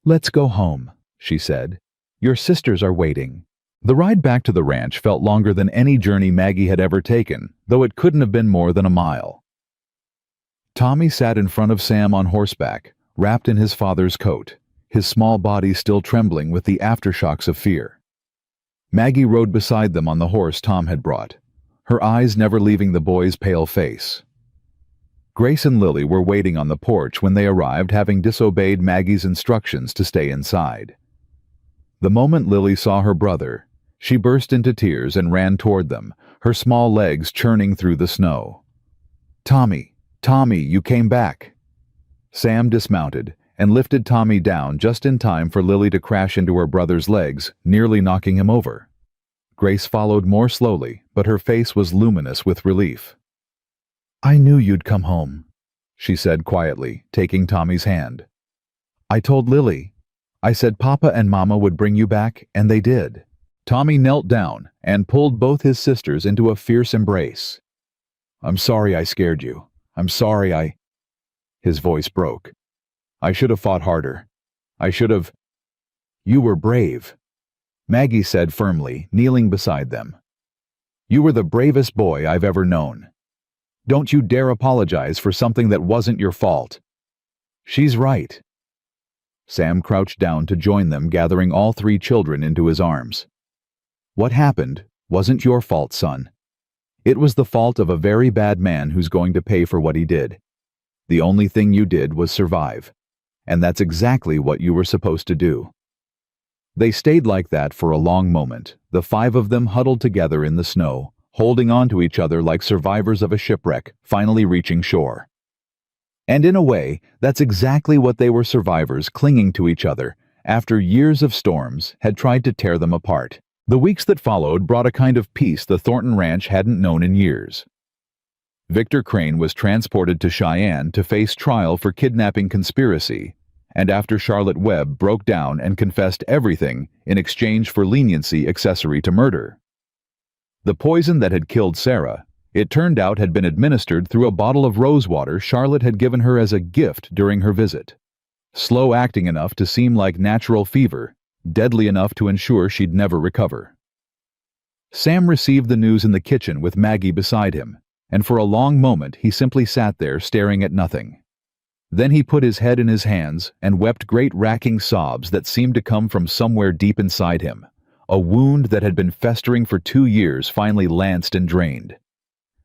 "Let's go home," she said. "Your sisters are waiting." The ride back to the ranch felt longer than any journey Maggie had ever taken, though it couldn't have been more than a mile. Tommy sat in front of Sam on horseback, wrapped in his father's coat, his small body still trembling with the aftershocks of fear. Maggie rode beside them on the horse Tom had brought, her eyes never leaving the boy's pale face. Grace and Lily were waiting on the porch when they arrived, having disobeyed Maggie's instructions to stay inside. The moment Lily saw her brother, she burst into tears and ran toward them, her small legs churning through the snow. Tommy, you came back." Sam dismounted and lifted Tommy down just in time for Lily to crash into her brother's legs, nearly knocking him over. Grace followed more slowly, but her face was luminous with relief. "I knew you'd come home," she said quietly, taking Tommy's hand. "I told Lily. I said Papa and Mama would bring you back, and they did." Tommy knelt down and pulled both his sisters into a fierce embrace. "I'm sorry I scared you. I'm sorry His voice broke. "I should have fought harder. I should have—" "You were brave," Maggie said firmly, kneeling beside them. "You were the bravest boy I've ever known. Don't you dare apologize for something that wasn't your fault." "She's right." Sam crouched down to join them, gathering all three children into his arms. "What happened wasn't your fault, son. It was the fault of a very bad man who's going to pay for what he did. The only thing you did was survive. and that's exactly what you were supposed to do." They stayed like that for a long moment, the five of them huddled together in the snow, holding on to each other like survivors of a shipwreck, finally reaching shore. And in a way, that's exactly what they were, survivors clinging to each other after years of storms had tried to tear them apart. The weeks that followed brought a kind of peace the Thornton Ranch hadn't known in years. Victor Crane was transported to Cheyenne to face trial for kidnapping conspiracy, and after Charlotte Webb broke down and confessed everything in exchange for leniency accessory to murder. The poison that had killed Sarah, it turned out, had been administered through a bottle of rosewater Charlotte had given her as a gift during her visit. Slow-acting enough to seem like natural fever, deadly enough to ensure she'd never recover. Sam received the news in the kitchen with Maggie beside him, and for a long moment he simply sat there staring at nothing. Then he put his head in his hands and wept great racking sobs that seemed to come from somewhere deep inside him. A wound that had been festering for 2 years finally lanced and drained.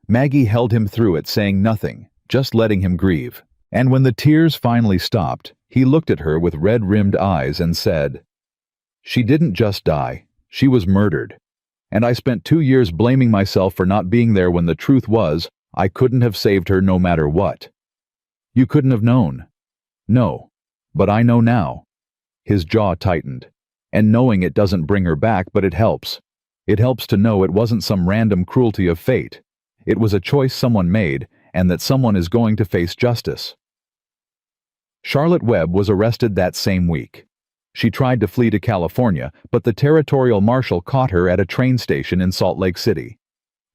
Maggie held him through it, saying nothing, just letting him grieve. And when the tears finally stopped, he looked at her with red-rimmed eyes and said, "She didn't just die, she was murdered. And I spent 2 years blaming myself for not being there when the truth was, I couldn't have saved her no matter what." "You couldn't have known." "No, but I know now." His jaw tightened. "And knowing it doesn't bring her back, but it helps. It helps to know it wasn't some random cruelty of fate. It was a choice someone made, and that someone is going to face justice." Charlotte Webb was arrested that same week. She tried to flee to California, but the territorial marshal caught her at a train station in Salt Lake City.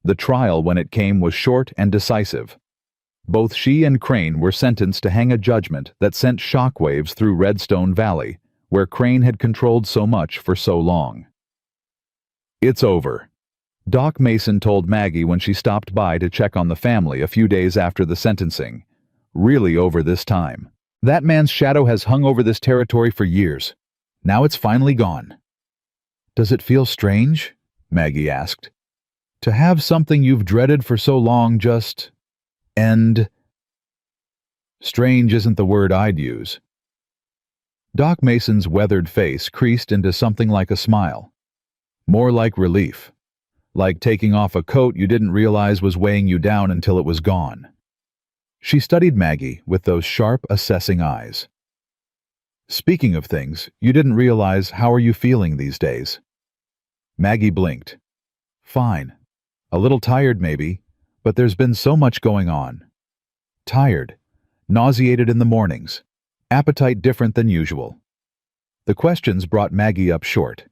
The trial, when it came, was short and decisive. Both she and Crane were sentenced to hang a judgment that sent shockwaves through Redstone Valley, where Crane had controlled so much for so long. "It's over," Doc Mason told Maggie when she stopped by to check on the family a few days after the sentencing. "Really over this time. That man's shadow has hung over this territory for years. Now it's finally gone." "Does it feel strange?" Maggie asked. "To have something you've dreaded for so long just end?" "Strange isn't the word I'd use." Doc Mason's weathered face creased into something like a smile. "More like relief. Like taking off a coat you didn't realize was weighing you down until it was gone." She studied Maggie with those sharp, assessing eyes. "Speaking of things you didn't realize, how are you feeling these days?" Maggie blinked. "Fine. A little tired maybe, but there's been so much going on. Tired. Nauseated in the mornings. Appetite different than usual." The questions brought Maggie up short.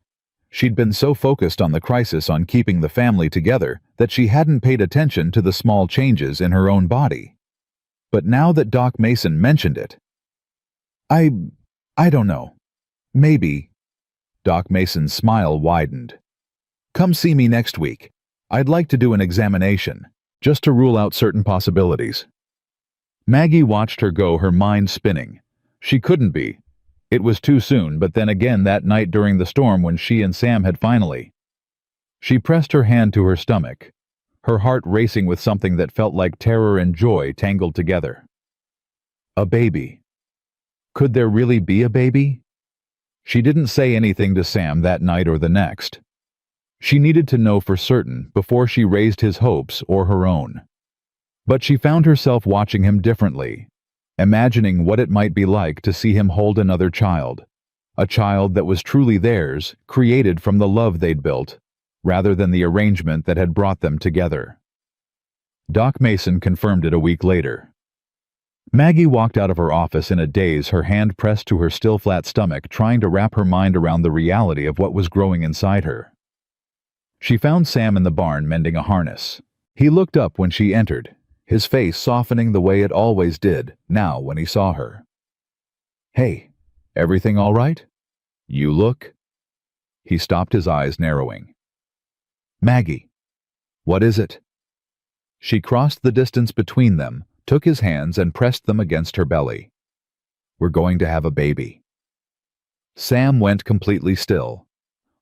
She'd been so focused on the crisis, on keeping the family together, that she hadn't paid attention to the small changes in her own body. But now that Doc Mason mentioned it, I don't know. Maybe." Doc Mason's smile widened. "Come see me next week. I'd like to do an examination, just to rule out certain possibilities." Maggie watched her go, her mind spinning. She couldn't be. It was too soon, but then again that night during the storm when she and Sam had finally... She pressed her hand to her stomach, her heart racing with something that felt like terror and joy tangled together. A baby. Could there really be a baby? She didn't say anything to Sam that night or the next. She needed to know for certain before she raised his hopes or her own. But she found herself watching him differently, imagining what it might be like to see him hold another child, a child that was truly theirs, created from the love they'd built, rather than the arrangement that had brought them together. Doc Mason confirmed it a week later. Maggie walked out of her office in a daze, her hand pressed to her still flat stomach, trying to wrap her mind around the reality of what was growing inside her. She found Sam in the barn mending a harness. He looked up when she entered, his face softening the way it always did now when he saw her. "Hey, everything all right? You look..." He stopped, his eyes narrowing. "Maggie, what is it?" She crossed the distance between them, took his hands and pressed them against her belly. "We're going to have a baby." Sam went completely still.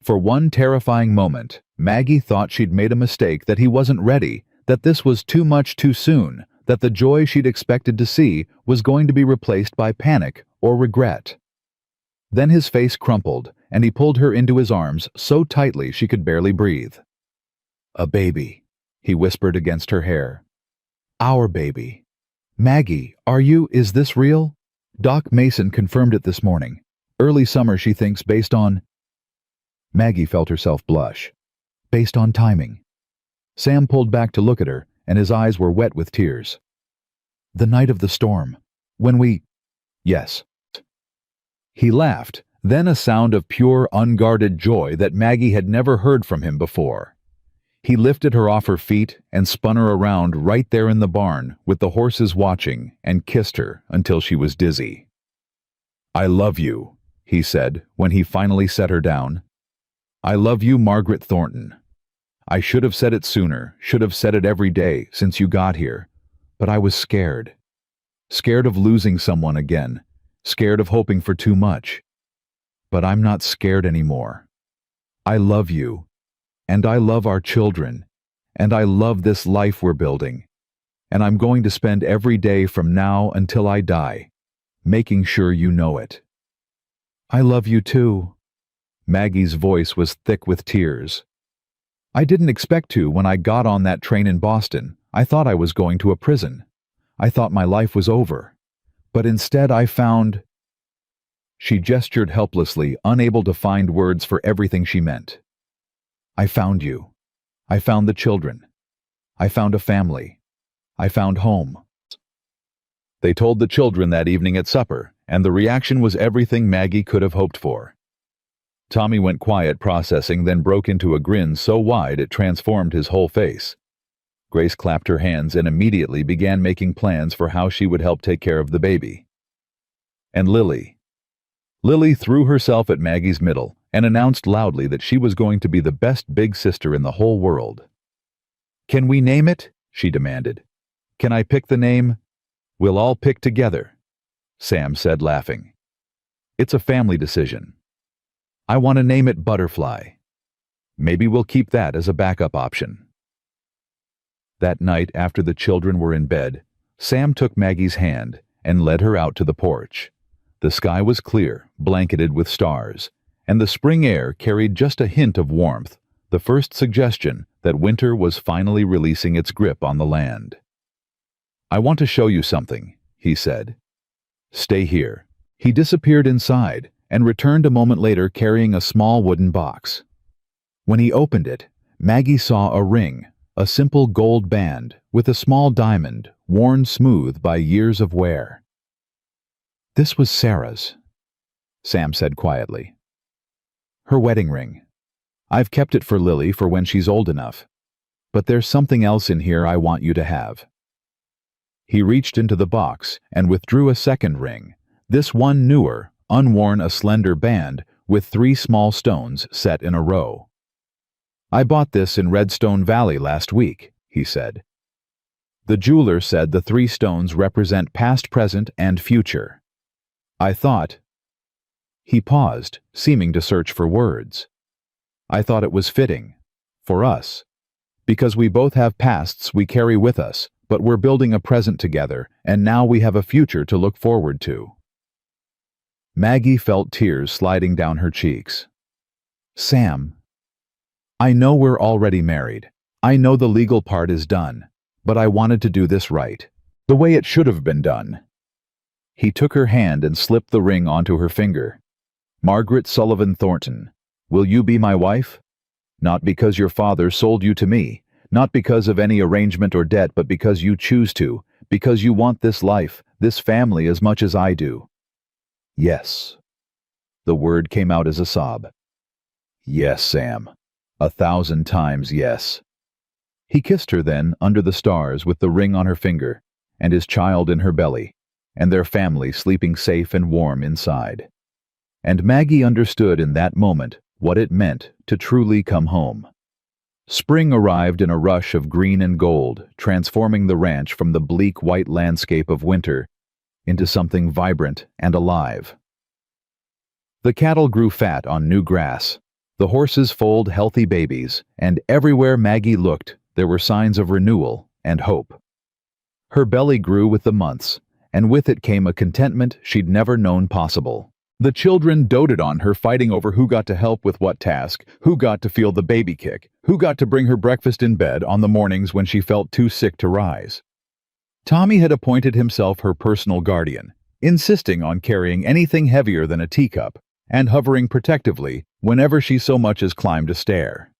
For one terrifying moment, Maggie thought she'd made a mistake, that he wasn't ready, that this was too much too soon, that the joy she'd expected to see was going to be replaced by panic or regret. Then his face crumpled, and he pulled her into his arms so tightly she could barely breathe. "A baby," he whispered against her hair. "Our baby. Maggie, is this real? Doc Mason confirmed it this morning. Early summer, she thinks, based on—" Maggie felt herself blush. Based on timing. Sam pulled back to look at her, and his eyes were wet with tears. "The night of the storm. When we—" "Yes." He laughed, then a sound of pure, unguarded joy that Maggie had never heard from him before. He lifted her off her feet and spun her around right there in the barn with the horses watching and kissed her until she was dizzy. "I love you," he said when he finally set her down. "I love you, Margaret Thornton. I should have said it sooner, should have said it every day since you got here, but I was scared. Scared of losing someone again, scared of hoping for too much. But I'm not scared anymore. I love you. And I love our children, and I love this life we're building, and I'm going to spend every day from now until I die, making sure you know it." "I love you too." Maggie's voice was thick with tears. "I didn't expect to when I got on that train in Boston. I thought I was going to a prison. I thought my life was over. But instead I found—" She gestured helplessly, unable to find words for everything she meant. "I found you. I found the children. I found a family. I found home." They told the children that evening at supper, and the reaction was everything Maggie could have hoped for. Tommy went quiet processing, then broke into a grin so wide it transformed his whole face. Grace clapped her hands and immediately began making plans for how she would help take care of the baby. And Lily. Lily threw herself at Maggie's middle and announced loudly that she was going to be the best big sister in the whole world. "Can we name it?" she demanded. "Can I pick the name?" "We'll all pick together," Sam said, laughing. "It's a family decision. I want to name it Butterfly. Maybe we'll keep that as a backup option." That night, after the children were in bed, Sam took Maggie's hand and led her out to the porch. The sky was clear, blanketed with stars, and the spring air carried just a hint of warmth, the first suggestion that winter was finally releasing its grip on the land. "I want to show you something," he said. "Stay here." He disappeared inside and returned a moment later carrying a small wooden box. When he opened it, Maggie saw a ring, a simple gold band with a small diamond worn smooth by years of wear. "This was Sarah's," Sam said quietly. "Her wedding ring. I've kept it for Lily for when she's old enough. But there's something else in here I want you to have." He reached into the box and withdrew a second ring, this one newer, unworn, a slender band with 3 small stones set in a row. "I bought this in Redstone Valley last week," he said. "The jeweler said the 3 stones represent past, present, and future. I thought—" He paused, seeming to search for words. "I thought it was fitting. For us. Because we both have pasts we carry with us, but we're building a present together, and now we have a future to look forward to." Maggie felt tears sliding down her cheeks. "Sam, I know we're already married. I know the legal part is done, but I wanted to do this right, the way it should have been done." He took her hand and slipped the ring onto her finger. "Margaret Sullivan Thornton, will you be my wife? Not because your father sold you to me, not because of any arrangement or debt, but because you choose to, because you want this life, this family as much as I do." "Yes." The word came out as a sob. "Yes, Sam. 1,000 times yes." He kissed her then, under the stars, with the ring on her finger, and his child in her belly, and their family sleeping safe and warm inside. And Maggie understood in that moment what it meant to truly come home. Spring arrived in a rush of green and gold, transforming the ranch from the bleak white landscape of winter into something vibrant and alive. The cattle grew fat on new grass, the horses foaled healthy babies, and everywhere Maggie looked there were signs of renewal and hope. Her belly grew with the months, and with it came a contentment she'd never known possible. The children doted on her, fighting over who got to help with what task, who got to feel the baby kick, who got to bring her breakfast in bed on the mornings when she felt too sick to rise. Tommy had appointed himself her personal guardian, insisting on carrying anything heavier than a teacup, and hovering protectively whenever she so much as climbed a stair.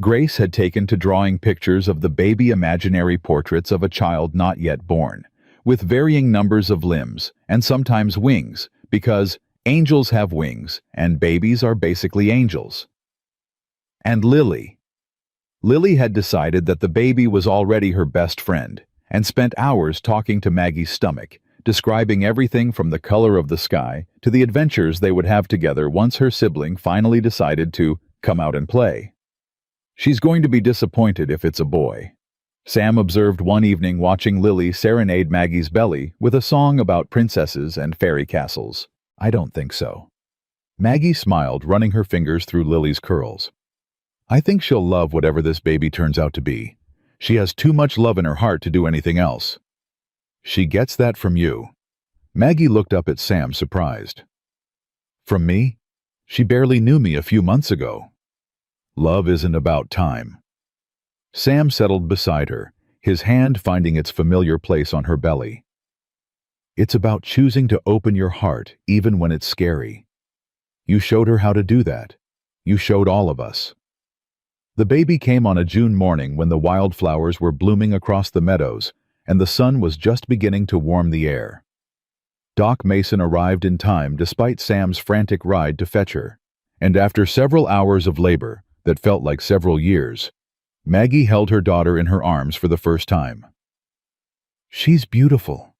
Grace had taken to drawing pictures of the baby imaginary portraits of a child not yet born, with varying numbers of limbs and sometimes wings, because angels have wings, and babies are basically angels. And Lily. Lily had decided that the baby was already her best friend, and spent hours talking to Maggie's stomach, describing everything from the color of the sky to the adventures they would have together once her sibling finally decided to come out and play. She's going to be disappointed if it's a boy, Sam observed one evening watching Lily serenade Maggie's belly with a song about princesses and fairy castles. I don't think so. Maggie smiled, running her fingers through Lily's curls. I think she'll love whatever this baby turns out to be. She has too much love in her heart to do anything else. She gets that from you. Maggie looked up at Sam, surprised. From me? She barely knew me a few months ago. Love isn't about time. Sam settled beside her, his hand finding its familiar place on her belly. It's about choosing to open your heart even when it's scary. You showed her how to do that. You showed all of us. The baby came on a June morning when the wildflowers were blooming across the meadows and the sun was just beginning to warm the air. Doc Mason arrived in time despite Sam's frantic ride to fetch her, and after several hours of labor that felt like several years, Maggie held her daughter in her arms for the first time. She's beautiful.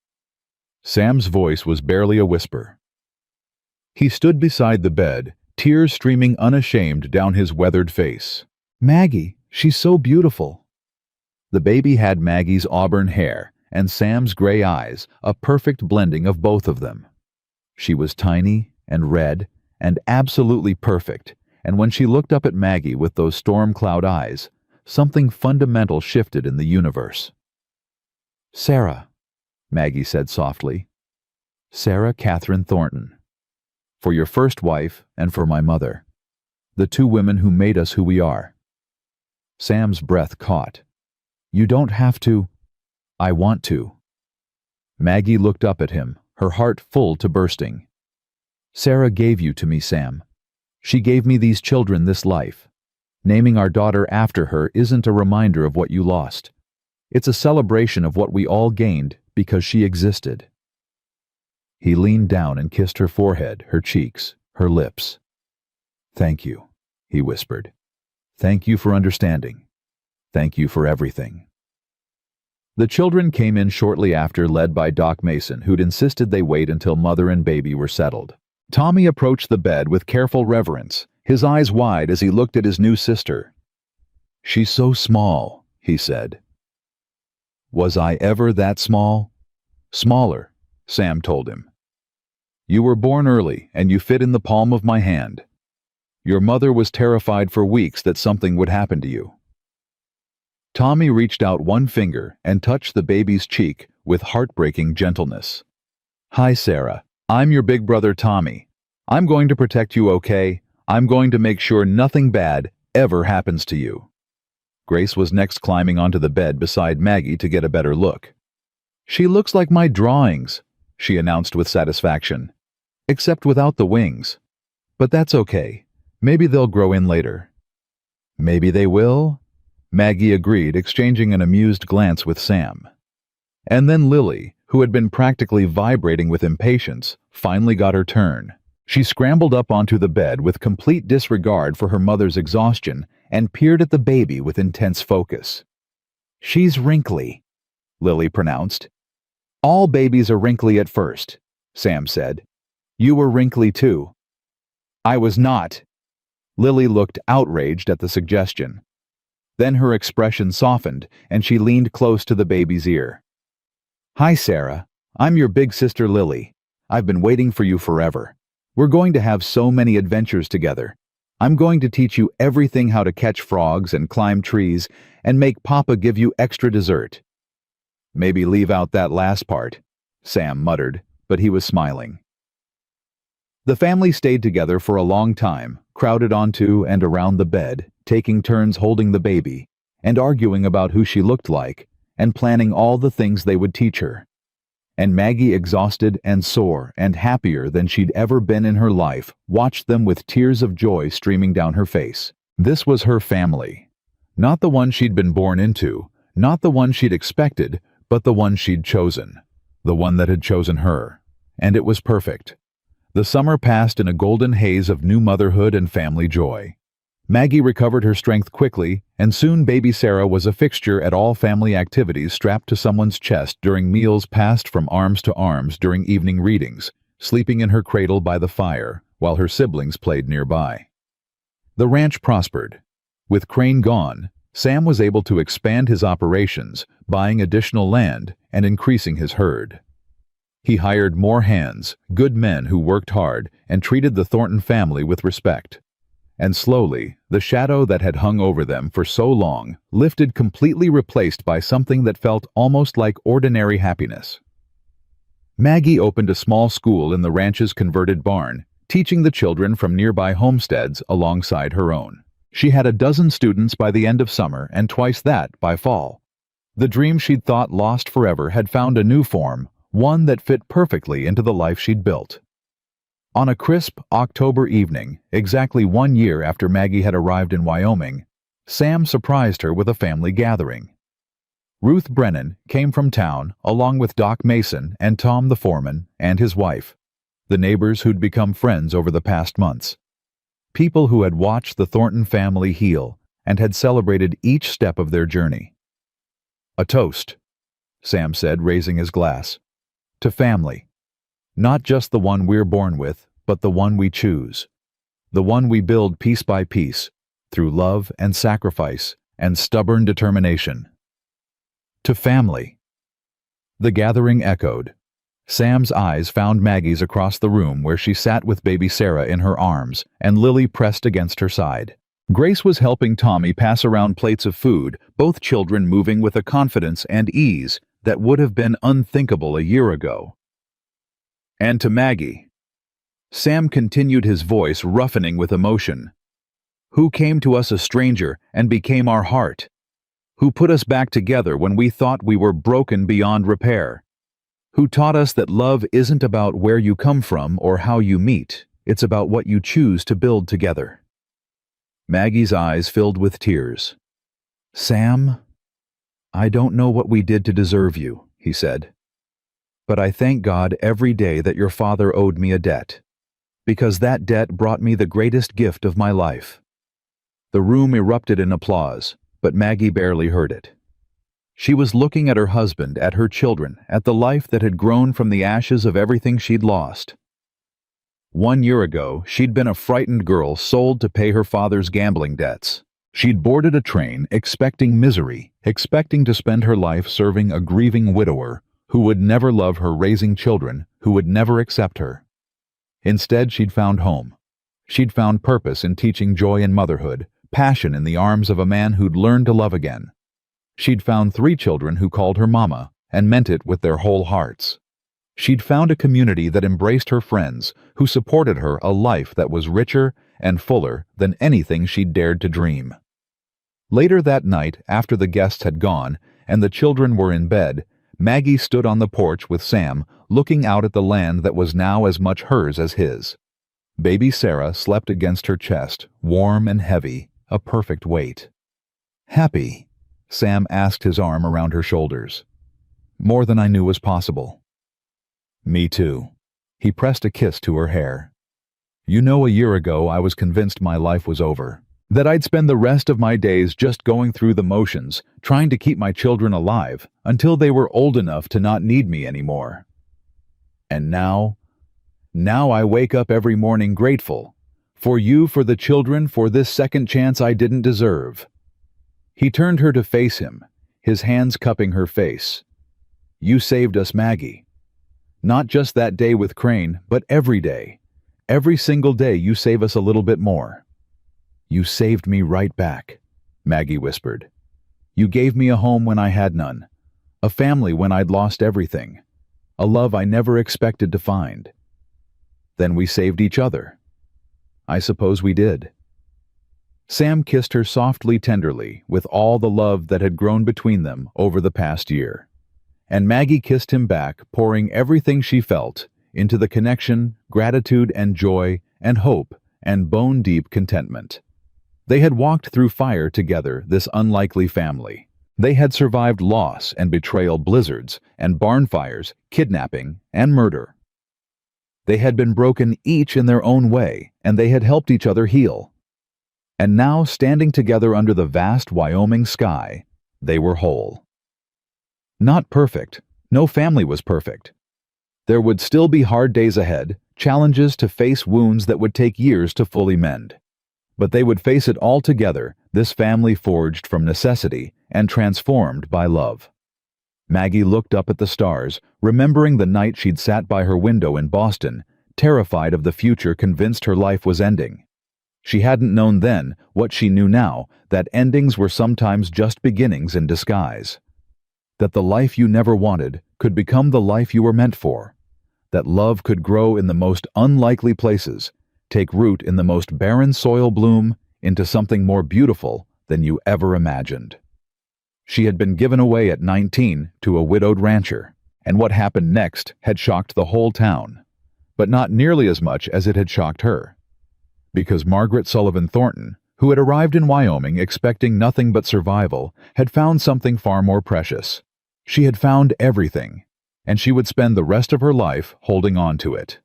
Sam's voice was barely a whisper. He stood beside the bed, tears streaming unashamed down his weathered face. Maggie, she's so beautiful. The baby had Maggie's auburn hair and Sam's gray eyes, a perfect blending of both of them. She was tiny and red and absolutely perfect, and when she looked up at Maggie with those storm cloud eyes, something fundamental shifted in the universe. Sarah, Maggie said softly. Sarah Catherine Thornton. For your first wife and for my mother. The two women who made us who we are. Sam's breath caught. You don't have to. I want to. Maggie looked up at him, her heart full to bursting. Sarah gave you to me, Sam. She gave me these children, this life. Naming our daughter after her isn't a reminder of what you lost. It's a celebration of what we all gained because she existed. He leaned down and kissed her forehead, her cheeks, her lips. Thank you, he whispered. Thank you for understanding. Thank you for everything. The children came in shortly after, led by Doc Mason, who'd insisted they wait until mother and baby were settled. Tommy approached the bed with careful reverence, his eyes wide as he looked at his new sister. She's so small, he said. Was I ever that small? Smaller, Sam told him. You were born early, and you fit in the palm of my hand. Your mother was terrified for weeks that something would happen to you. Tommy reached out one finger and touched the baby's cheek with heartbreaking gentleness. Hi, Sarah. I'm your big brother, Tommy. I'm going to protect you, okay? I'm going to make sure nothing bad ever happens to you. Grace was next, climbing onto the bed beside Maggie to get a better look. She looks like my drawings, she announced with satisfaction. Except without the wings. But that's okay. Maybe they'll grow in later. Maybe they will, Maggie agreed, exchanging an amused glance with Sam. And then Lily, who had been practically vibrating with impatience, finally got her turn. She scrambled up onto the bed with complete disregard for her mother's exhaustion and peered at the baby with intense focus. She's wrinkly, Lily pronounced. All babies are wrinkly at first, Sam said. You were wrinkly too. I was not. Lily looked outraged at the suggestion. Then her expression softened and she leaned close to the baby's ear. Hi, Sarah. I'm your big sister Lily. I've been waiting for you forever. We're going to have so many adventures together. I'm going to teach you everything, how to catch frogs and climb trees and make Papa give you extra dessert. Maybe leave out that last part. Sam muttered, but he was smiling. The family stayed together for a long time, crowded onto and around the bed, taking turns holding the baby, and arguing about who she looked like, and planning all the things they would teach her. And Maggie, exhausted and sore and happier than she'd ever been in her life, watched them with tears of joy streaming down her face. This was her family. Not the one she'd been born into, not the one she'd expected, but the one she'd chosen. The one that had chosen her. And it was perfect. The summer passed in a golden haze of new motherhood and family joy. Maggie recovered her strength quickly, and soon baby Sarah was a fixture at all family activities, strapped to someone's chest during meals passed from arms to arms during evening readings, sleeping in her cradle by the fire while her siblings played nearby. The ranch prospered. With Crane gone, Sam was able to expand his operations, buying additional land and increasing his herd. He hired more hands, good men who worked hard and treated the Thornton family with respect. And slowly, the shadow that had hung over them for so long lifted, completely replaced by something that felt almost like ordinary happiness. Maggie opened a small school in the ranch's converted barn, teaching the children from nearby homesteads alongside her own. She had a dozen students by the end of summer and twice that by fall. The dream she'd thought lost forever had found a new form, one that fit perfectly into the life she'd built. On a crisp October evening, exactly 1 year after Maggie had arrived in Wyoming, Sam surprised her with a family gathering. Ruth Brennan came from town along with Doc Mason and Tom the foreman and his wife, the neighbors who'd become friends over the past months. People who had watched the Thornton family heal and had celebrated each step of their journey. "A toast," Sam said, raising his glass. "To family. Not just the one we're born with, but the one we choose. The one we build piece by piece, through love and sacrifice and stubborn determination. To family." The gathering echoed. Sam's eyes found Maggie's across the room, where she sat with baby Sarah in her arms and Lily pressed against her side. Grace was helping Tommy pass around plates of food, both children moving with a confidence and ease that would have been unthinkable a year ago. "And to Maggie," Sam continued, his voice roughening with emotion, "who came to us a stranger and became our heart, who put us back together when we thought we were broken beyond repair, who taught us that love isn't about where you come from or how you meet, it's about what you choose to build together." Maggie's eyes filled with tears. "Sam, I don't know what we did to deserve you," he said. "But I thank God every day that your father owed me a debt, because that debt brought me the greatest gift of my life." The room erupted in applause, but Maggie barely heard it. She was looking at her husband, at her children, at the life that had grown from the ashes of everything she'd lost. 1 year ago, she'd been a frightened girl sold to pay her father's gambling debts. She'd boarded a train expecting misery, expecting to spend her life serving a grieving widower who would never love her, raising children who would never accept her. Instead, she'd found home. She'd found purpose in teaching joy in motherhood, passion in the arms of a man who'd learned to love again. She'd found 3 children who called her mama and meant it with their whole hearts. She'd found a community that embraced her friends, who supported her, a life that was richer and fuller than anything she'd dared to dream. Later that night, after the guests had gone and the children were in bed, Maggie stood on the porch with Sam, looking out at the land that was now as much hers as his. Baby Sarah slept against her chest, warm and heavy, a perfect weight. "Happy?" Sam asked, his arm around her shoulders. "More than I knew was possible." "Me too." He pressed a kiss to her hair. "You know, a year ago I was convinced my life was over, that I'd spend the rest of my days just going through the motions, trying to keep my children alive until they were old enough to not need me anymore. And now I wake up every morning grateful. For you, for the children, for this second chance I didn't deserve." He turned her to face him, his hands cupping her face. "You saved us, Maggie. Not just that day with Crane, but every day. Every single day you save us a little bit more." "You saved me right back," Maggie whispered. "You gave me a home when I had none, a family when I'd lost everything, a love I never expected to find. Then we saved each other. I suppose we did. Sam kissed her softly, tenderly, with all the love that had grown between them over the past year. And Maggie kissed him back, pouring everything she felt into the connection, gratitude and joy and hope and bone-deep contentment. They had walked through fire together, this unlikely family. They had survived loss and betrayal, blizzards and barn fires, kidnapping and murder. They had been broken each in their own way, and they had helped each other heal. And now, standing together under the vast Wyoming sky, they were whole. Not perfect. No family was perfect. There would still be hard days ahead, challenges to face, wounds that would take years to fully mend. But they would face it all together, this family forged from necessity and transformed by love. Maggie looked up at the stars, remembering the night she'd sat by her window in Boston, terrified of the future, convinced her life was ending. She hadn't known then what she knew now, that endings were sometimes just beginnings in disguise. That the life you never wanted could become the life you were meant for. That love could grow in the most unlikely places, take root in the most barren soil, bloom into something more beautiful than you ever imagined. She had been given away at 19 to a widowed rancher, and what happened next had shocked the whole town, but not nearly as much as it had shocked her. Because Margaret Sullivan Thornton, who had arrived in Wyoming expecting nothing but survival, had found something far more precious. She had found everything, and she would spend the rest of her life holding on to it.